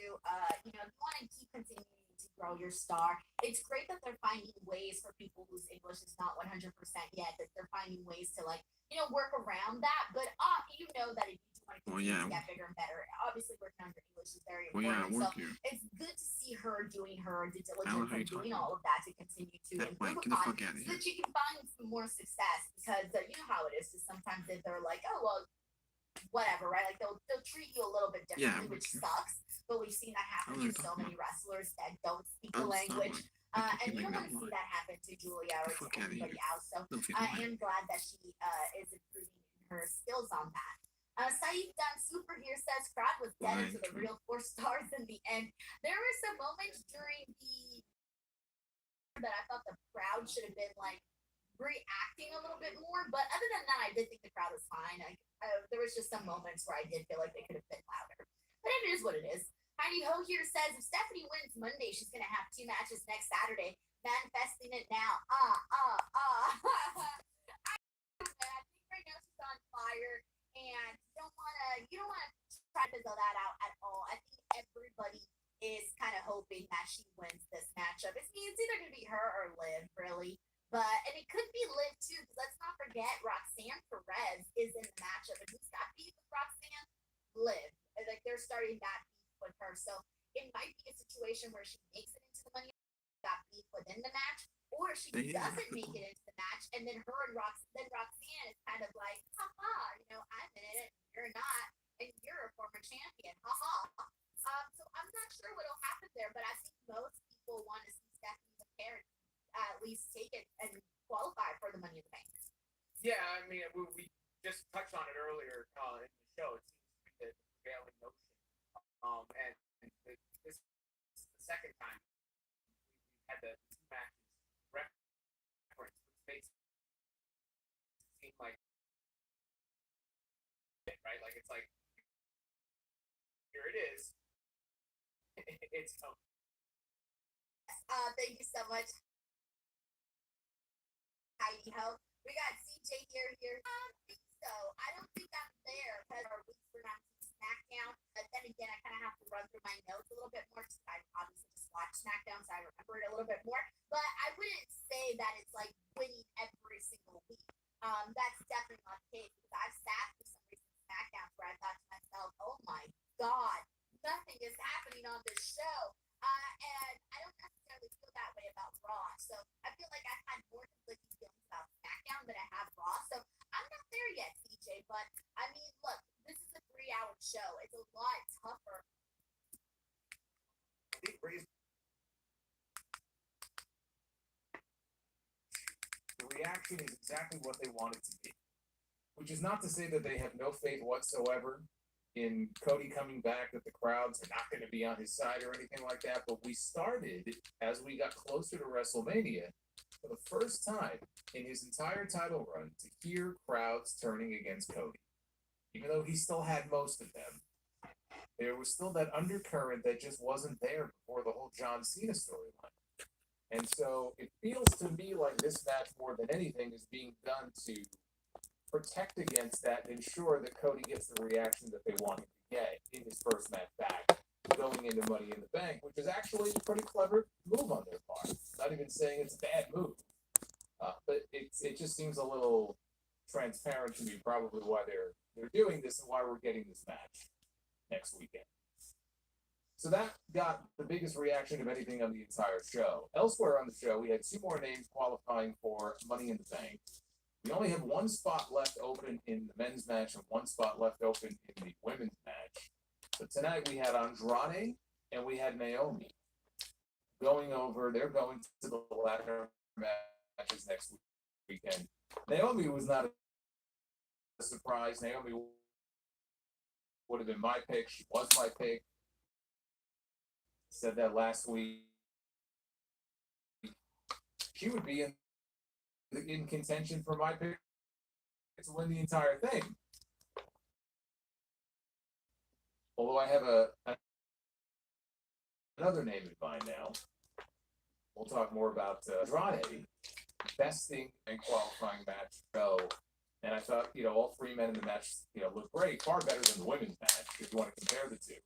if you want to keep continuing to grow your star, it's great that they're finding ways for people whose English is not 100% yet, that they're finding ways to, like, work around that. But you know that if you do want to continue to get bigger and better, obviously working on your English is very important. So it's good to see her doing her due diligence and doing all of that to continue to improve upon, so that you can find some more success. Because you know how it is. Just sometimes if they're like, oh well, whatever, right? Like they'll treat you a little bit differently, which sucks. But we've seen that happen to so many wrestlers that don't speak the language. And you don't want to see that happen to Julia or to anybody else. So I am glad that she is improving in her skills on that. Saeed Dunn Super here says crowd was dead to the real 4 stars in the end. There were some moments during the that I thought the crowd should have been like reacting a little bit more, but other than that, I did think the crowd was fine. There was just some moments where I did feel like they could have been louder, but it is what it is. Heidi Ho here says if Stephanie wins Monday, she's gonna have 2 matches next Saturday. Manifesting it now. I think right now she's on fire, and you don't wanna try to fizzle that out at all. I think everybody is kind of hoping that she wins this matchup. It's either gonna be her or Liv, really. And it could be Liv too, because let's not forget Roxanne Perez is in the matchup, and who's got beef with Roxanne? Liv. Like they're starting that beef with her, so it might be a situation where she makes it into the money, got beef within the match, or she doesn't make it into the match, and then Roxanne is kind of like, haha, I'm in it, you're not, and you're a former champion, haha. So I'm not sure what'll happen there, but I think most people want to see Stephanie McCarron at least take it and qualify for the Money in the Bank. Yeah, I mean, we just touched on it earlier in the show. It seems to be the prevailing notion. And this is the second time we've had the 2 matches reference, which makes it seem like, right? Like, it's like, here it is. It's thank you so much, Heidi Ho. We got CJ here. I don't think so. I don't think I'm there because our weeks were not Smackdown. But then again, I kind of have to run through my notes a little bit more because I obviously just watched Smackdown, so I remember it a little bit more. But I wouldn't say that it's like winning every single week. That's definitely not the case because I've sat through some recent Smackdowns where I thought to myself, oh my God, nothing is happening on this show. And I don't necessarily feel that way about Raw. So I feel like I've had more conflicting feelings about Smackdown than I have Raw. So I'm not there yet, CJ. But I mean, look, this is a 3-hour show. It's a lot tougher. The reaction is exactly what they want it to be, which is not to say that they have no faith whatsoever in Cody coming back, that the crowds are not going to be on his side or anything like that. But we started, as we got closer to WrestleMania, for the first time in his entire title run, to hear crowds turning against Cody. Even though he still had most of them, there was still that undercurrent that just wasn't there before the whole John Cena storyline. And so it feels to me like this match, more than anything, is being done to protect against that and ensure that Cody gets the reaction that they want him to get in his first match back, going into Money in the Bank, which is actually a pretty clever move on their part. Not even saying it's a bad move, but it just seems a little transparent to me, probably why they're doing this and why we're getting this match next weekend. So that got the biggest reaction of anything on the entire show. Elsewhere on the show, we had 2 more names qualifying for Money in the Bank. We only have 1 spot left open in the men's match and 1 spot left open in the women's match. But tonight we had Andrade and we had Naomi going over. They're going to the ladder matches next weekend. Naomi was not surprise. Naomi would have been my pick. She was my pick. Said that last week. She would be in contention for my pick to win the entire thing. Although I have another name in mind now. We'll talk more about Andrade. Best thing in qualifying match go. And I thought, all three men in the match, looked great. Far better than the women's match, if you want to compare the two.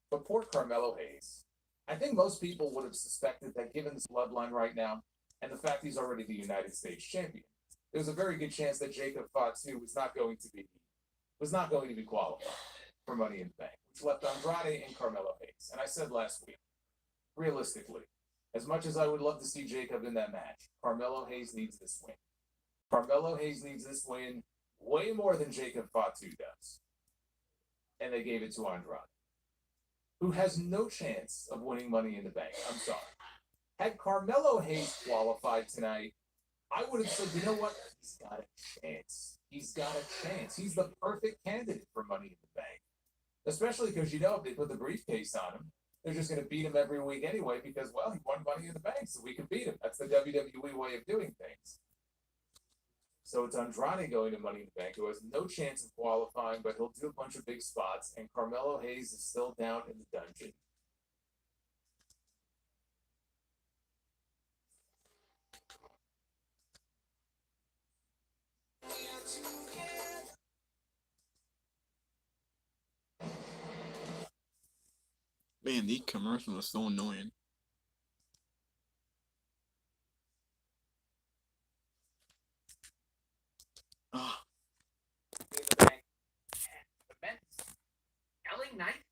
But poor Carmelo Hayes. I think most people would have suspected that given this bloodline right now, and the fact he's already the United States champion, there's a very good chance that Jacob Fatu was not going to be qualified for Money in the Bank, which left Andrade and Carmelo Hayes. And I said last week, realistically, as much as I would love to see Jacob in that match, Carmelo Hayes needs this win. Carmelo Hayes needs this win way more than Jacob Fatu does. And they gave it to Andrade, who has no chance of winning Money in the Bank. I'm sorry. Had Carmelo Hayes qualified tonight, I would have said, you know what? He's got a chance. He's got a chance. He's the perfect candidate for Money in the Bank. Especially because, if they put the briefcase on him, they're just going to beat him every week anyway because, well, he won Money in the Bank, so we can beat him. That's the WWE way of doing things. So it's Andrade going to Money in the Bank, who has no chance of qualifying, but he'll do a bunch of big spots, and Carmelo Hayes is still down in the dungeon. Man, these commercials are so annoying. Ah. In the Bank. The men's LA Knight.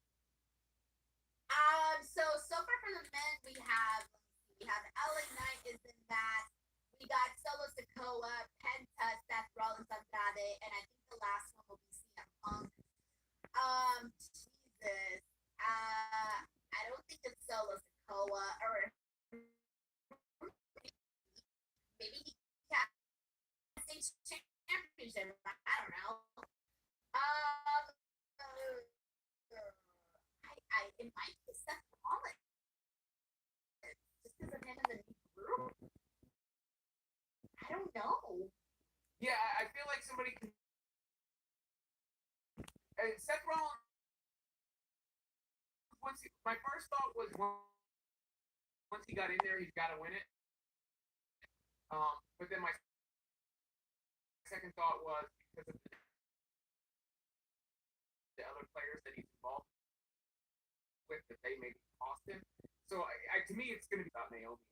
So far for the men, we have LA Knight is in that. We got Solo Sikoa, Penta, Seth Rollins, Andrade, and I think the last one will be CM Punk. Jesus. I don't think it's Solo Sikoa, or maybe he got state championship. I don't know. It might be Seth Rollins, just because of him in the new group. I don't know. Yeah, I feel like somebody can. Seth Rollins. My first thought was once he got in there, he's got to win it. But then my second thought was because of the other players that he's involved with, that they maybe cost him. So to me, it's going to be about Naomi.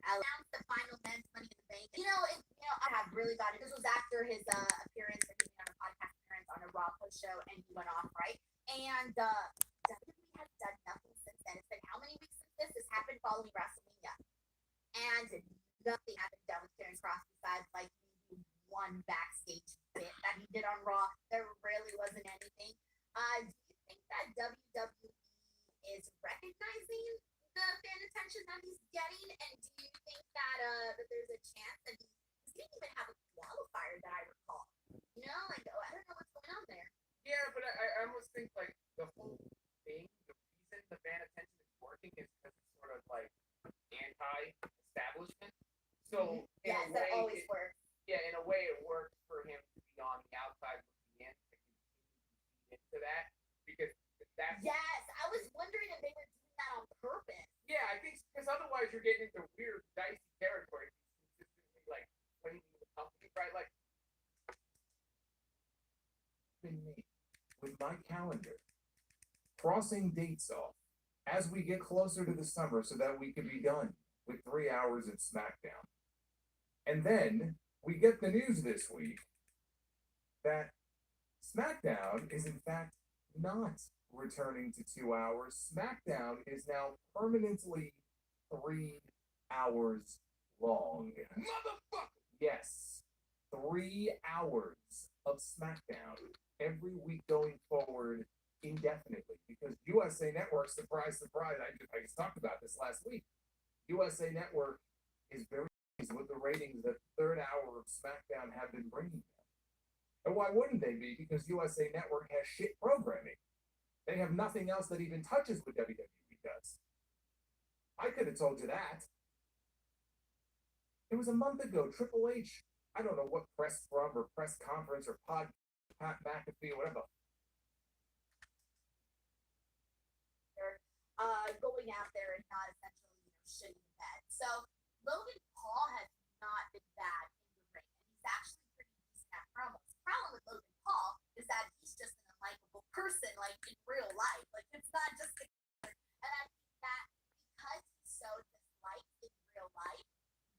Announced the final men's Money in the Bank. I have really got it. This was after his appearance, or being on a podcast appearance on a Raw post show, and he went off, right? And WWE has done nothing since then. It's been how many weeks since this? This happened following WrestleMania, and nothing has been done with Karen Cross besides like maybe one backstage bit that he did on Raw. There really wasn't anything. Do you think that WWE is recognizing the fan attention that he's getting, and do you think that that there's a chance that he didn't even have a qualifier that I recall? I don't know what's going on there. Yeah, but I almost think like the whole thing, the reason the fan attention is working is because it's sort of like anti-establishment. So yes, that always works. Yeah, in a way, it works for him to be on the outside looking in to continue into that because that's. Yes, I was wondering if they were doing that on purpose. Yeah, I think because otherwise you're getting into weird, dicey territory. Consistently, like playing the company, right? Like. With my calendar, crossing dates off as we get closer to the summer so that we can be done with 3 hours of SmackDown. And then we get the news this week that SmackDown is in fact not returning to 2 hours. SmackDown is now permanently 3 hours long. Motherfucker! Yes, 3 hours of SmackDown every week going forward indefinitely, because USA Network, surprise, surprise, I just talked about this last week. USA Network is very pleased with the ratings that the third hour of SmackDown have been bringing them. And why wouldn't they be? Because USA Network has shit programming. They have nothing else that even touches what WWE does. I could have told you that. It was a month ago. Triple H, I don't know what press scrum or press conference or Pat McAfee or whatever. Going out there and not essentially, shitting the bed. So Logan Paul has not been bad in the ring, and he's actually pretty decent at promos. The problem with Logan Paul is that he's just an unlikable person, like in real life. Like it's not just a and I think that because he's so disliked in real life,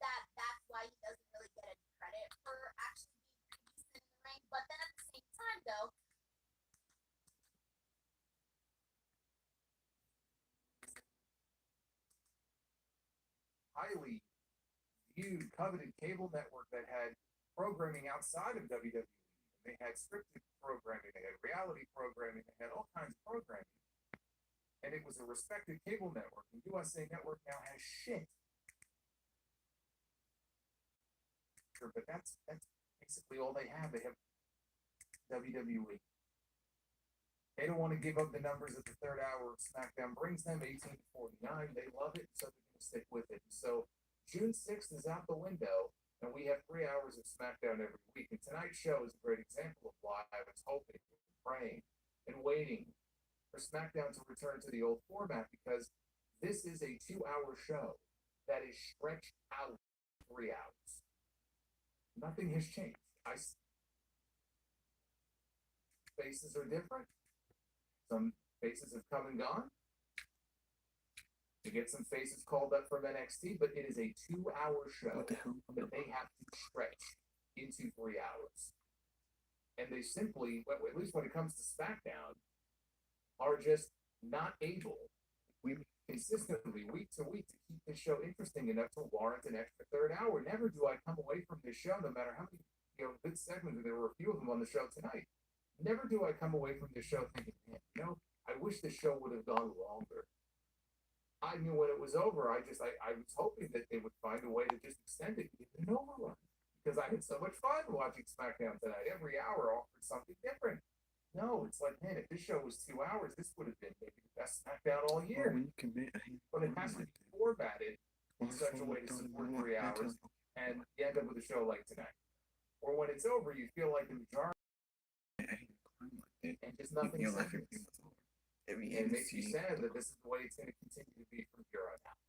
that's why he doesn't really get any credit for actually being pretty decent in the ring. But then at the same time, though, highly viewed, coveted cable network that had programming outside of WWE. They had scripted programming, they had reality programming, they had all kinds of programming. And it was a respected cable network. The USA Network now has shit. Sure, but that's basically all they have. They have WWE. They don't want to give up the numbers at the third hour of SmackDown. Brings them 18-49. They love it, so they're going to stick with it. So June 6th is out the window, and we have 3 hours of SmackDown every week. And tonight's show is a great example of why I was hoping, praying, and waiting for SmackDown to return to the old format, because this is a 2-hour show that is stretched out 3 hours. Nothing has changed. Faces are different. Some faces have come and gone. You get some faces called up from NXT, but it is a 2-hour show What the hell? that they have to stretch into 3 hours. And they simply, at least when it comes to SmackDown, are just not able, consistently, week to week, to keep the show interesting enough to warrant an extra third hour. Never do I come away from this show, no matter how many good segments, there were a few of them on the show tonight. Never do I come away from this show thinking, man, I wish this show would have gone longer. I knew when it was over, I was hoping that they would find a way to just extend it and get an overrun. Because I had so much fun watching SmackDown tonight. Every hour offered something different. No, it's like, man, if this show was 2 hours, this would have been maybe the best SmackDown all year. When you commit, But it has to be formatted in such a way to support 3 hours and you end up with a show like tonight. Or when it's over, you feel like the majority and just nothing happens. And it makes you sad that this is the way it's going to continue to be from here on out.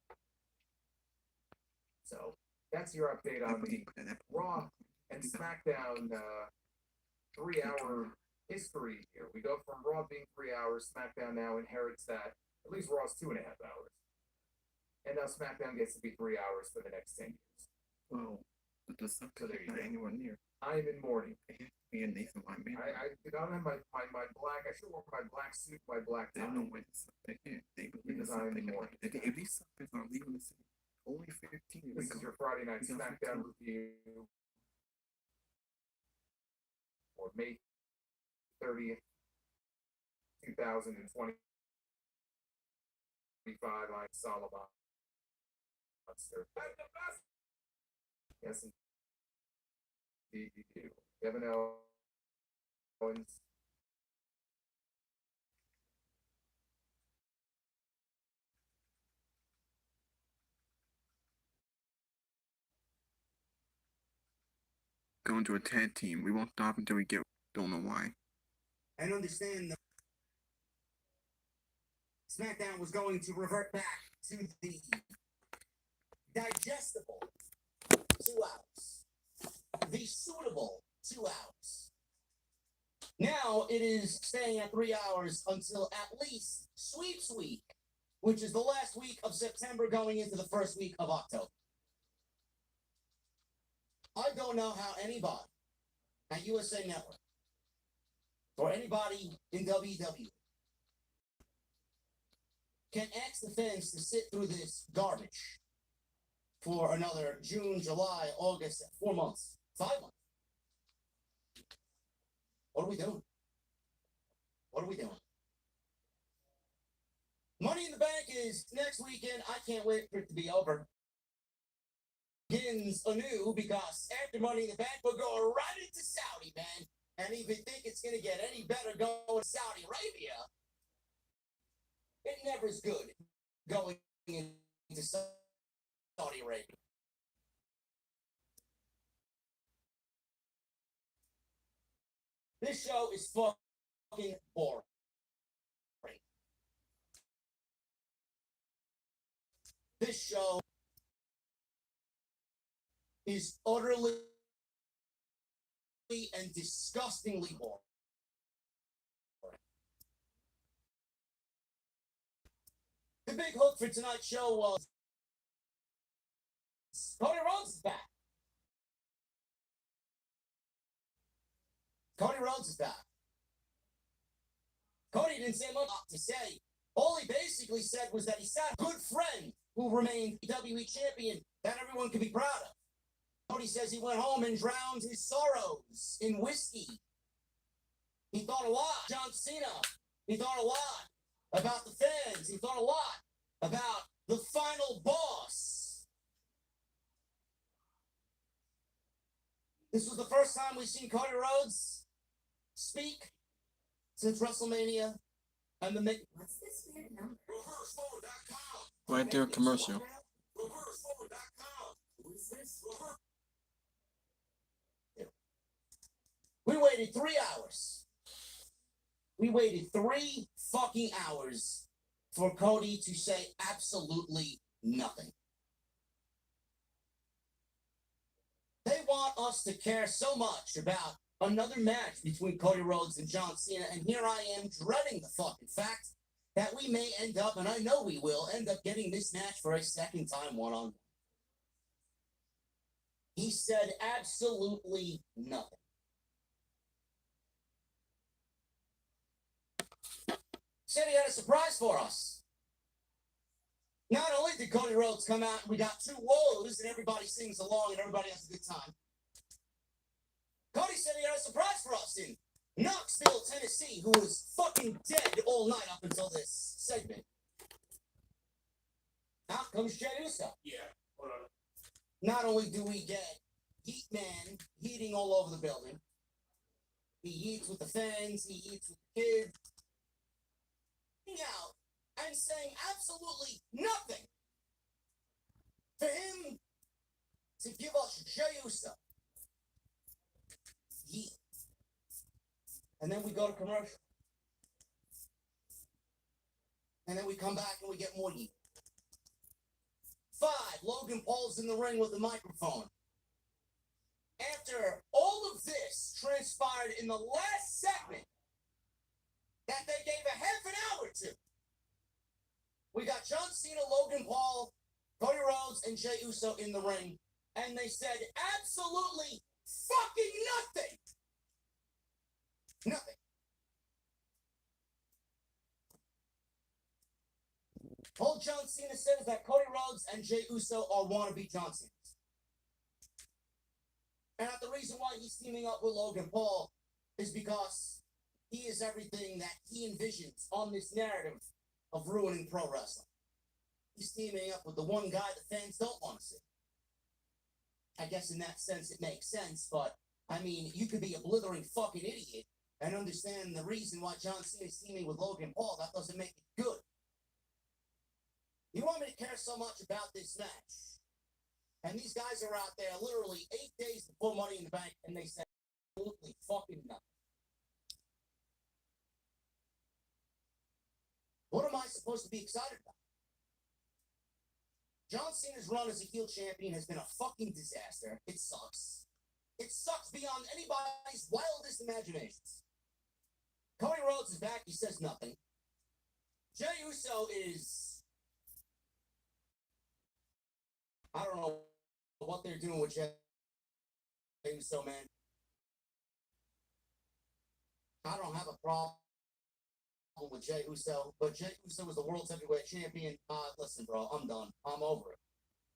So that's your update on the Raw and SmackDown 3-hour history here. We go from Raw being 3 hours, SmackDown now inherits that. At least Raw's 2.5 hours. And now SmackDown gets to be 3 hours for the next 10 years. Well, the subject is not anywhere near. I'm in mourning. Me and Nathan, my man. I don't have my black. I should wear my black suit, my black tie. They don't know where they can't. They believe the something. If these suckers are leaving the city, only 15. This is your Friday night SmackDown review for May 30th, 2025. I'm Solomon Monster. Yes, indeed you do. Kevin Owens. Going to a tag team. We won't stop until we get. Don't know why. And understand that SmackDown was going to revert back to the digestible 2 hours, the suitable 2 hours. Now it is staying at 3 hours until at least Sweeps Week, which is the last week of September going into the first week of October. I don't know how anybody at USA Network or anybody in WWE can ask the fans to sit through this garbage for another June, July, August, 4 months, 5 months. What are we doing? What are we doing? Money in the Bank is next weekend. I can't wait for it to be over. Begins anew because after Money in the Bank, we'll go right into Saudi, man. and even think it's going to get any better going to Saudi Arabia, it never is good going into Saudi Arabia. This show is fucking boring. This show is utterly and disgustingly boring. The big hook for tonight's show was Cody Rhodes is back. Cody Rhodes is back. Cody didn't say much to say. All he basically said was that he saw a good friend who remained WWE champion that everyone could be proud of. Cody says he went home and drowned his sorrows in whiskey. He thought a lot. John Cena. He thought a lot about the fans. He thought a lot about the final boss. This was the first time we've seen Cody Rhodes speak since WrestleMania and the What's this weird number? Right there, commercial. Who's this? We waited 3 hours. We waited 3 fucking hours for Cody to say absolutely nothing. They want us to care so much about another match between Cody Rhodes and John Cena, and here I am dreading the fucking fact that we may end up, and I know we will, end up getting this match for a second time one-on-one. He said absolutely nothing. Said he had a surprise for us. Not only did Cody Rhodes come out and we got 2 woes and everybody sings along and everybody has a good time, Cody said he had a surprise for us in Knoxville, Tennessee, who was fucking dead all night up until this segment. Out comes Jey Uso. Yeah, hold on. Not only do we get Heat Man heating all over the building, he eats with the fans, he eats with the kids, out and saying absolutely nothing for him to give us Jey Uso. Yeah. And then we go to commercial. And then we come back and we get more yeet. 5, Logan Paul's in the ring with the microphone. After all of this transpired in the last segment that they gave a half an hour to, we got John Cena, Logan Paul, Cody Rhodes, and Jey Uso in the ring, and they said absolutely fucking nothing. Nothing. All John Cena said is that Cody Rhodes and Jey Uso are wannabe John Cenas. And that the reason why he's teaming up with Logan Paul is because he is everything that he envisions on this narrative of ruining pro wrestling. He's teaming up with the one guy the fans don't want to see. I guess in that sense it makes sense, but I mean, you could be a blithering fucking idiot and understand the reason why John Cena is teaming with Logan Paul. That doesn't make it good. You want me to care so much about this match? And these guys are out there literally 8 days before Money in the Bank, and they said absolutely fucking nothing. What am I supposed to be excited about? John Cena's run as a heel champion has been a fucking disaster. It sucks. It sucks beyond anybody's wildest imaginations. Cody Rhodes is back. He says nothing. Jey Uso is... I don't know what they're doing with Jey Uso, man. I don't have a problem with Jey Uso, but Jey Uso was the world's heavyweight champion. Listen, bro, I'm done. I'm over it.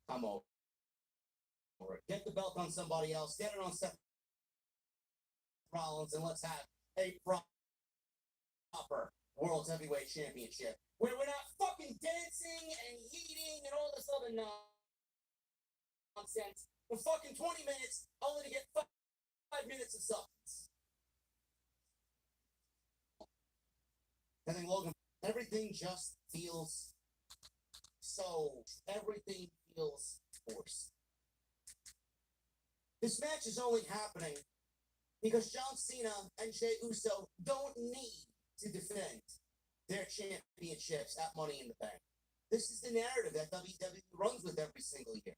I'm over it. Get the belt on somebody else. Get it on Seth Rollins, and let's have a proper world's heavyweight championship where we're not fucking dancing and eating and all this other nonsense for fucking 20 minutes only to get 5 minutes of substance. everything just feels everything feels forced. This match is only happening because John Cena and Jey Uso don't need to defend their championships at Money in the Bank. This is the narrative that WWE runs with every single year.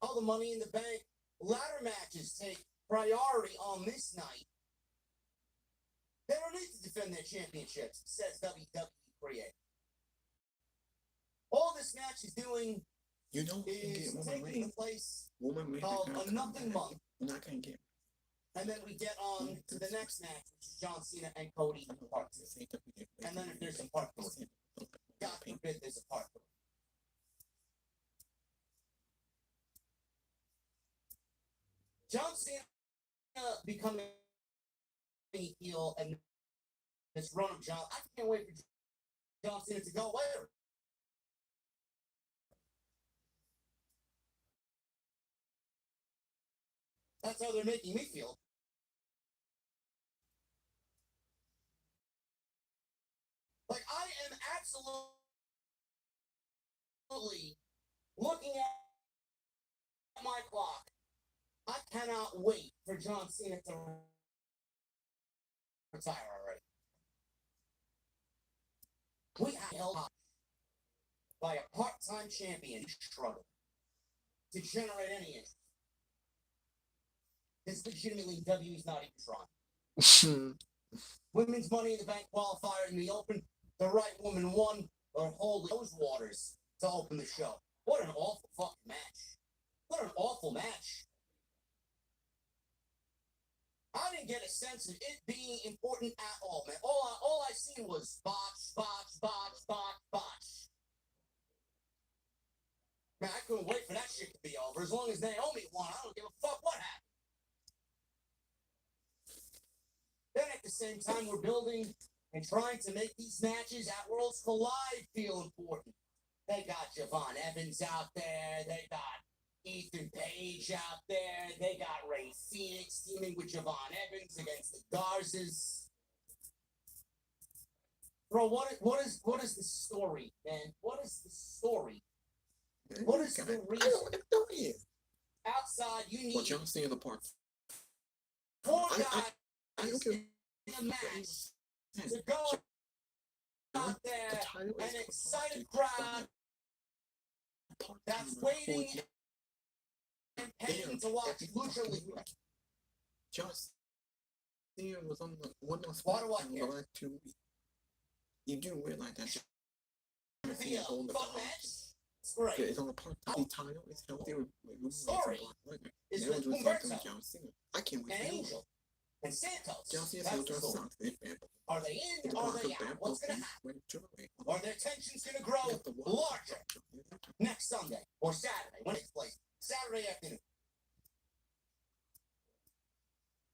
All the Money in the Bank ladder matches take priority on this night. They don't need to defend their championships, says WWE Creative. All this match is doing You know, is taking the place woman made of the a nothing month. You're not gonna get. And then we get on to the next match, which is John Cena and Cody in part 2. And then if there's a part 3, God forbid there's a part 3. John Cena becoming a heel and this run of John, I can't wait for John Cena to go away. That's how they're making me feel. Like, I am absolutely looking at my clock. I cannot wait for John Cena to retire already. We have held up by a part-time champion struggle to generate any interest. This legitimately WWE's not even trying. Women's Money in the Bank qualifier in the open. The right woman won, or holy those waters to open the show. What an awful fucking match. What an awful match. I didn't get a sense of it being important at all, man. All I seen was botch. Man, I couldn't wait for that shit to be over. As long as Naomi won, I don't give a fuck what happened. Then at the same time, we're building and trying to make these matches at Worlds Collide feel important. They got Javon Evans out there. They got Ethan Page out there. They got Ray Phoenix teaming with Javon Evans against the Garzas. Bro, what is the story, man? What is the story? What is the reason? I don't know what it is. Outside, you need Well, John Cena the part. 4 guys I don't care. in a match to go out there an excited crowd that's waiting and paying to watch Lucha Libre. John Cena was on the one on Why do I SmackDown care? the last 2 weeks. You do realize that John The Cena owns the fun title. match. It's great. It's on the part 3 title. It's healthy with Story is Now with doing something Humberto with John Cena. I can't wait and for it. Angel and Santos. John Cena's That's going the to story. sucks. It's bad. Are they in? Are they out? What's going to happen? Are their tensions going to grow larger next Sunday or Saturday when it's played? Saturday afternoon.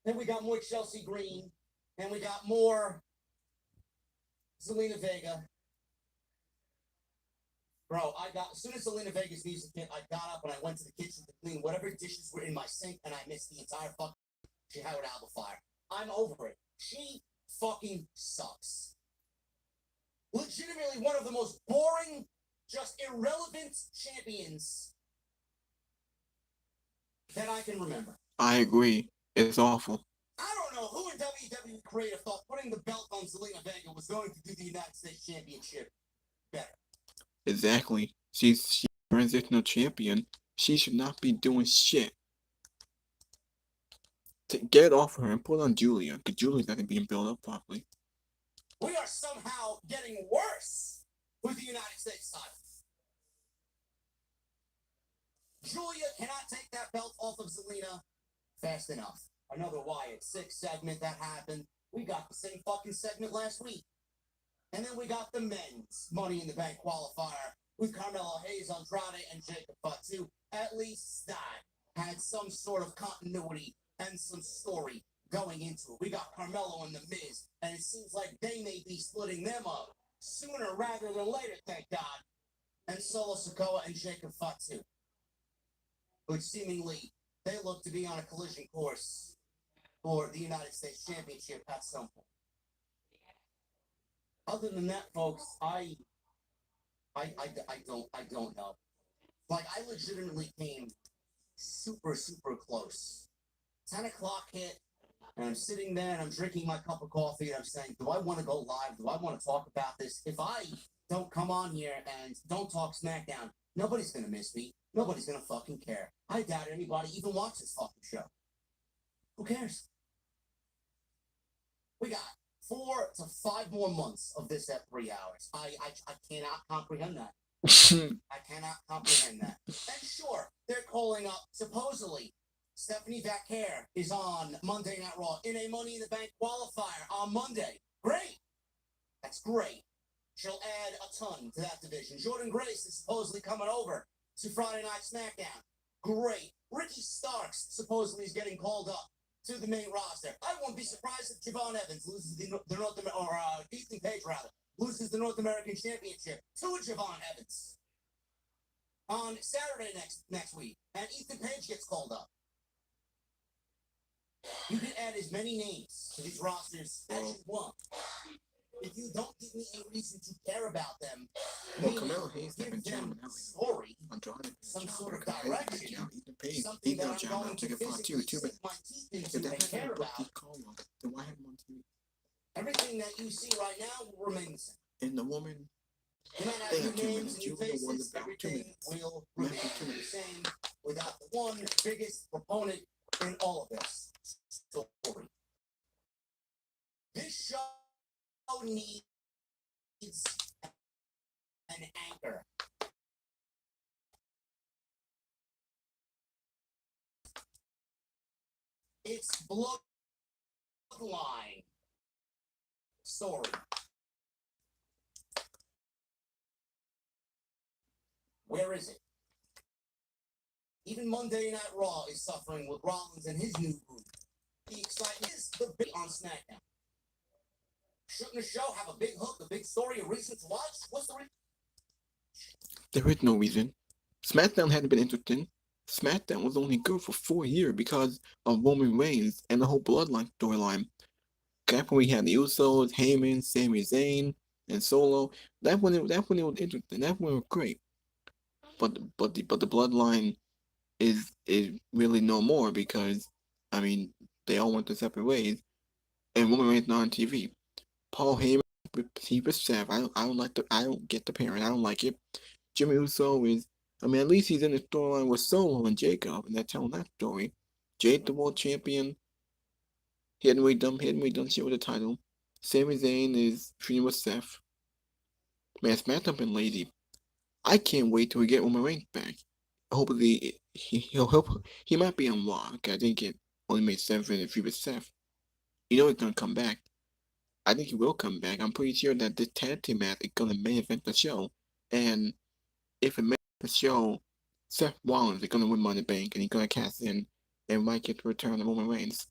Then we got more Chelsea Green, and we got more Zelina Vega. Bro, as soon as Zelina Vega's music hit, I got up and I went to the kitchen to clean whatever dishes were in my sink, and I missed the entire fucking Howard Alba fire. I'm over it. She fucking sucks. Legitimately one of the most boring, just irrelevant champions that I can remember. I agree. It's awful. I don't know who in WWE creative thought putting the belt on Zelina Vega was going to do the United States Championship better. Exactly. She's transitional champion. She should not be doing shit. To get off her and put on Julia, because Julia's not being built up properly. We are somehow getting worse with the United States title. Julia cannot take that belt off of Zelina fast enough. Another Wyatt 6 segment that happened. We got the same fucking segment last week. And then we got the men's Money in the Bank qualifier with Carmelo Hayes, Andrade, and Jacob Fatu. At least that had some sort of continuity and some story going into it. We got Carmelo and The Miz, and it seems like they may be splitting them up sooner rather than later, thank God. And Solo Sikoa and Jacob Fatu, which seemingly they look to be on a collision course for the United States Championship at some point. Other than that, folks, I I don't know. Like, I legitimately came super, super close. 10 o'clock hit, and I'm sitting there and I'm drinking my cup of coffee and I'm saying, do I want to go live? Do I want to talk about this? If I don't come on here and don't talk SmackDown, nobody's going to miss me. Nobody's going to fucking care. I doubt anybody even watches this fucking show. Who cares? We got 4 to 5 more months of this at 3 hours. I cannot comprehend that. I cannot comprehend that. And sure, they're calling up, supposedly, Stephanie Vaquer is on Monday Night Raw in a Money in the Bank qualifier on Monday. Great. That's great. She'll add a ton to that division. Jordan Grace is supposedly coming over to Friday Night SmackDown. Great. Ricky Starks supposedly is getting called up to the main roster. I won't be surprised if Javon Evans loses the North American, or Ethan Page rather, loses the North American Championship to Javon Evans on Saturday next week, and Ethan Page gets called up. You can add as many names to these rosters as you want. If you don't give me a reason to care about them, Well, Camelo Hayes has been give them jamming story, Andrade, some sort of Camelo Hayes, direction, Ethan Page, something he that go I'm jamming going out to to get fought physically too, sink my teeth if into that and hasn't care booked about. these call-up, then why have him on TV? Everything that you see right now will remain the same. And the woman, You might they have have new 2 names minutes, and you new were the one faces. about 2 Everything minutes. will Maybe remain 2 the minutes. same without the one biggest proponent in all of this story. This show needs an anchor. It's bloodline story. Where is it? Even Monday Night Raw is suffering with Rollins and his new group. The excitement is the big on SmackDown. Shouldn't the show have a big hook, a big story, a reason to watch? What's the reason? There is no reason. SmackDown hadn't been interesting. SmackDown was only good for 4 years because of Roman Reigns and the whole Bloodline storyline. Back when we had the Usos, Heyman, Sami Zayn, and Solo, that when it was interesting. That when it was great. But the Bloodline is really no more because I mean they all went their separate ways, and Roman Reigns not on TV. Paul Heyman, he was Seth. I don't get the pairing. I don't like it. Jimmy Uso is, I mean, at least he's in the storyline with Solo and Jacob, and they're telling that story. Jade, the world champion, he hadn't really done shit with the title. Sami Zayn is feuding with Seth. Man, SmackDown been lazy. I can't wait till we get Roman Reigns back. Hopefully, he might be on Raw. I think it only made 7 if he was Seth. You know he's gonna come back. I think he will come back. I'm pretty sure that this tag team match is gonna main event the show, and if it makes the show, Seth Rollins is gonna win Money in the Bank and he's gonna cast in and might get the return of Roman Reigns.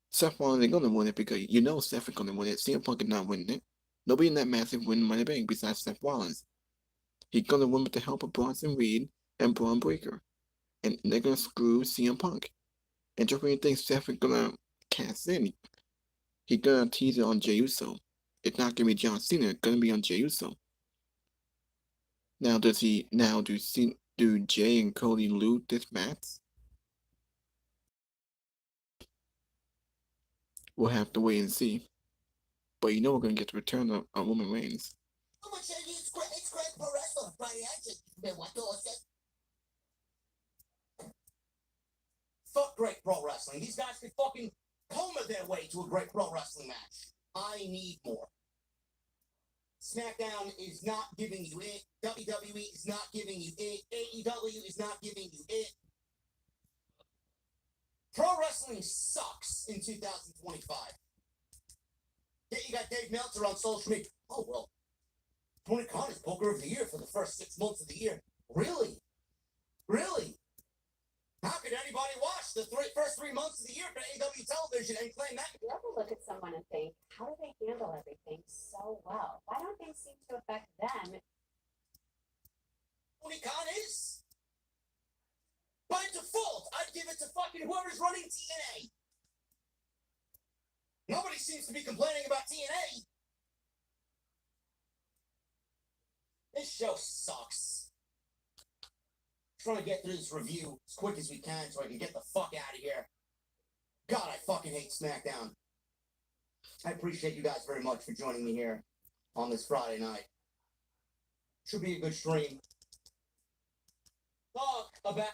Seth Rollins is gonna win it because you know Seth is gonna win it. CM Punk is not winning it. Nobody in that match is winning Money in the Bank besides Seth Rollins. He's gonna win with the help of Bronson Reed and Braun Breaker. And they're gonna screw CM Punk. And just when you think Seth is gonna cast in, he's gonna tease it on Jey Uso. It's not gonna be John Cena, it's gonna be on Jey Uso. Now do Jay and Cody loot this match? We'll have to wait and see. But you know we're gonna get the return of Roman Reigns. It's great pro wrestling. Fuck great pro wrestling. These guys can fucking coma their way to a great pro wrestling match. I need more. SmackDown is not giving you it. WWE is not giving you it. AEW is not giving you it. Pro wrestling sucks in 2025. Yeah, you got Dave Meltzer on social media. Oh, well, Tony Khan is Booker of the Year for the first 6 months of the year. Really? Really? How could anybody watch the first 3 months of the year for AEW television and claim that? You ever look at someone and think, how do they handle everything so well? Why don't things seem to affect them? Tony Khan is? By default, I'd give it to fucking whoever's running TNA. Nobody seems to be complaining about TNA. This show sucks. Trying to get through this review as quick as we can so I can get the fuck out of here. God, I fucking hate Smackdown. I appreciate you guys very much for joining me here on this Friday night. Should be a good stream. Talk about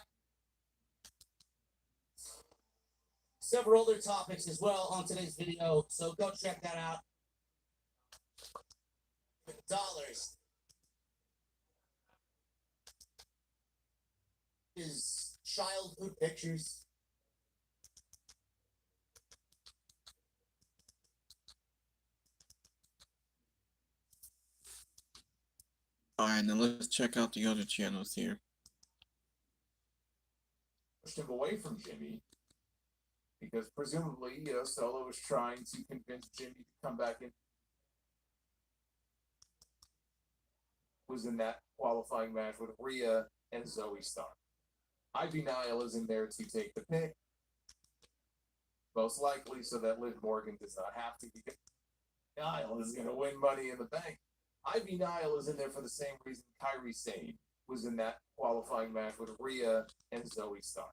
several other topics as well on today's video, so go check that out. Dollars is childhood pictures. Alright, now let's check out the other channels here. Pushed him away from Jimmy because presumably, Solo was trying to convince Jimmy to come back in. Was in that qualifying match with Rhea and Zoe Stark. Ivy Nile is in there to take the pick, most likely so that Liv Morgan does not have to, because Nile is going to win Money in the Bank. Ivy Nile is in there for the same reason Kairi Sane was in that qualifying match with Rhea and Zoe Stark.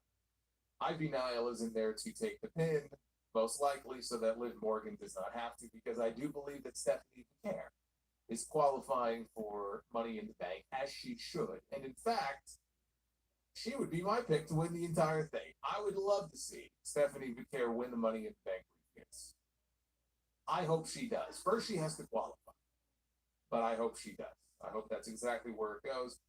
Ivy Nile is in there to take the pin, most likely so that Liv Morgan does not have to, because I do believe that Stephanie Care is qualifying for Money in the Bank, as she should. And in fact, she would be my pick to win the entire thing. I would love to see Stephanie Care win the Money in the Bank briefcase. I hope she does. First, she has to qualify, but I hope she does. I hope that's exactly where it goes.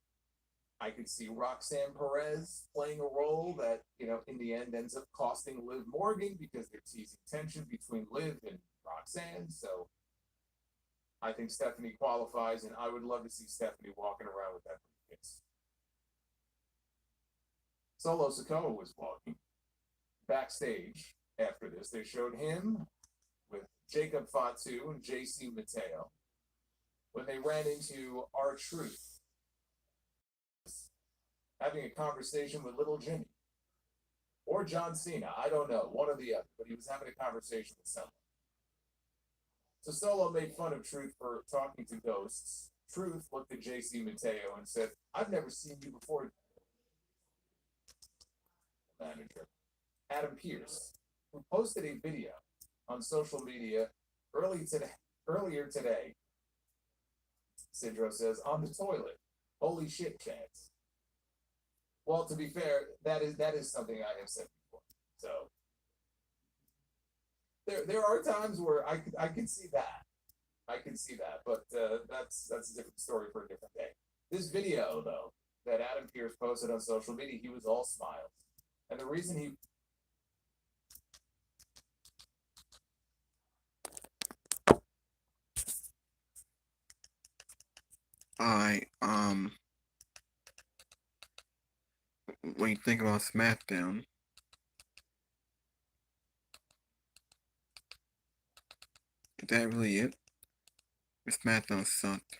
I could see Roxanne Perez playing a role that, in the end ends up costing Liv Morgan because they're teasing tension between Liv and Roxanne. So I think Stephanie qualifies, and I would love to see Stephanie walking around with that briefcase. Solo Sikoa was walking backstage after this. They showed him with Jacob Fatu and JC Mateo when they ran into R-Truth having a conversation with Little Jimmy or John Cena. I don't know, one or the other, but he was having a conversation with someone. So Solo made fun of Truth for talking to ghosts. Truth looked at JC Mateo and said, "I've never seen you before." Manager Adam Pearce, who posted a video on social media earlier today. Sidro says, "On the toilet. Holy shit, chance." Well, to be fair, that is something I have said before. So there are times where I can see that. I can see that, but that's a different story for a different day. This video, though, that Adam Pearce posted on social media, he was all smiles. And the reason he when you think about Smackdown, is that really it? Smackdown sucked.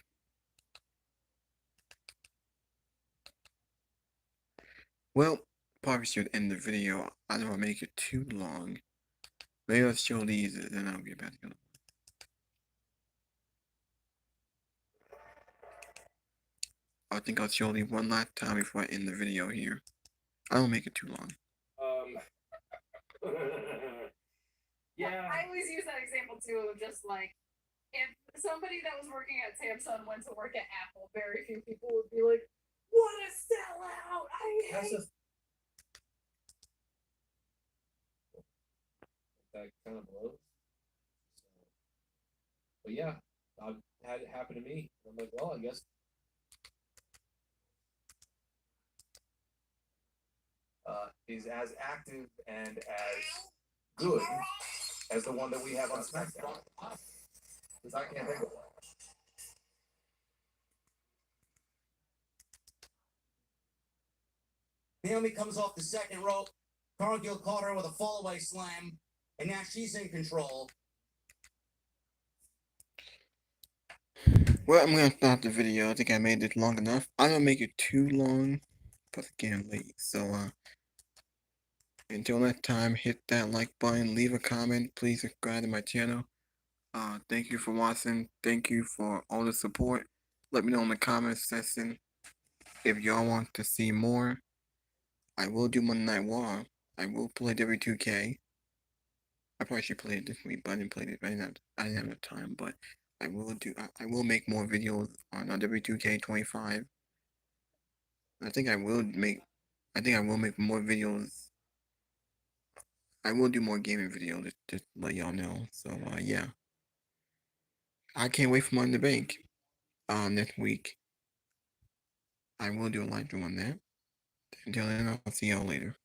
Well, probably should end the video. I don't want to make it too long. Maybe I'll show these and then I'll get back to you. I think I'll show these one last time before I end the video here. I don't make it too long. Yeah. I always use that example too, of just like, if somebody that was working at Samsung went to work at Apple, very few people would be like, "What a sellout! I hate." That kind of blows. But yeah, I've had it happen to me. I'm like, well, I guess. Is as active and as good as the one that we have on SmackDown. Because I can't think of one. Naomi comes off the second rope. Cargill caught her with a fallaway slam, and now she's in control. Well, I'm gonna stop the video. I think I made it long enough. I don't make it too long, but it's getting late. So, until next time, hit that like button, leave a comment, please subscribe to my channel. Thank you for watching. Thank you for all the support. let me know in the comments section if y'all want to see more. I will do Monday Night Raw. I will play W2K. I probably should play it this week, but I didn't play it. I didn't have the time. But I will make more videos on W2K25. I think I will make more videos. I will do more gaming videos just to let y'all know. So yeah, I can't wait for Money in the Bank next week. I will do a live stream on that. Until then, I'll see y'all later.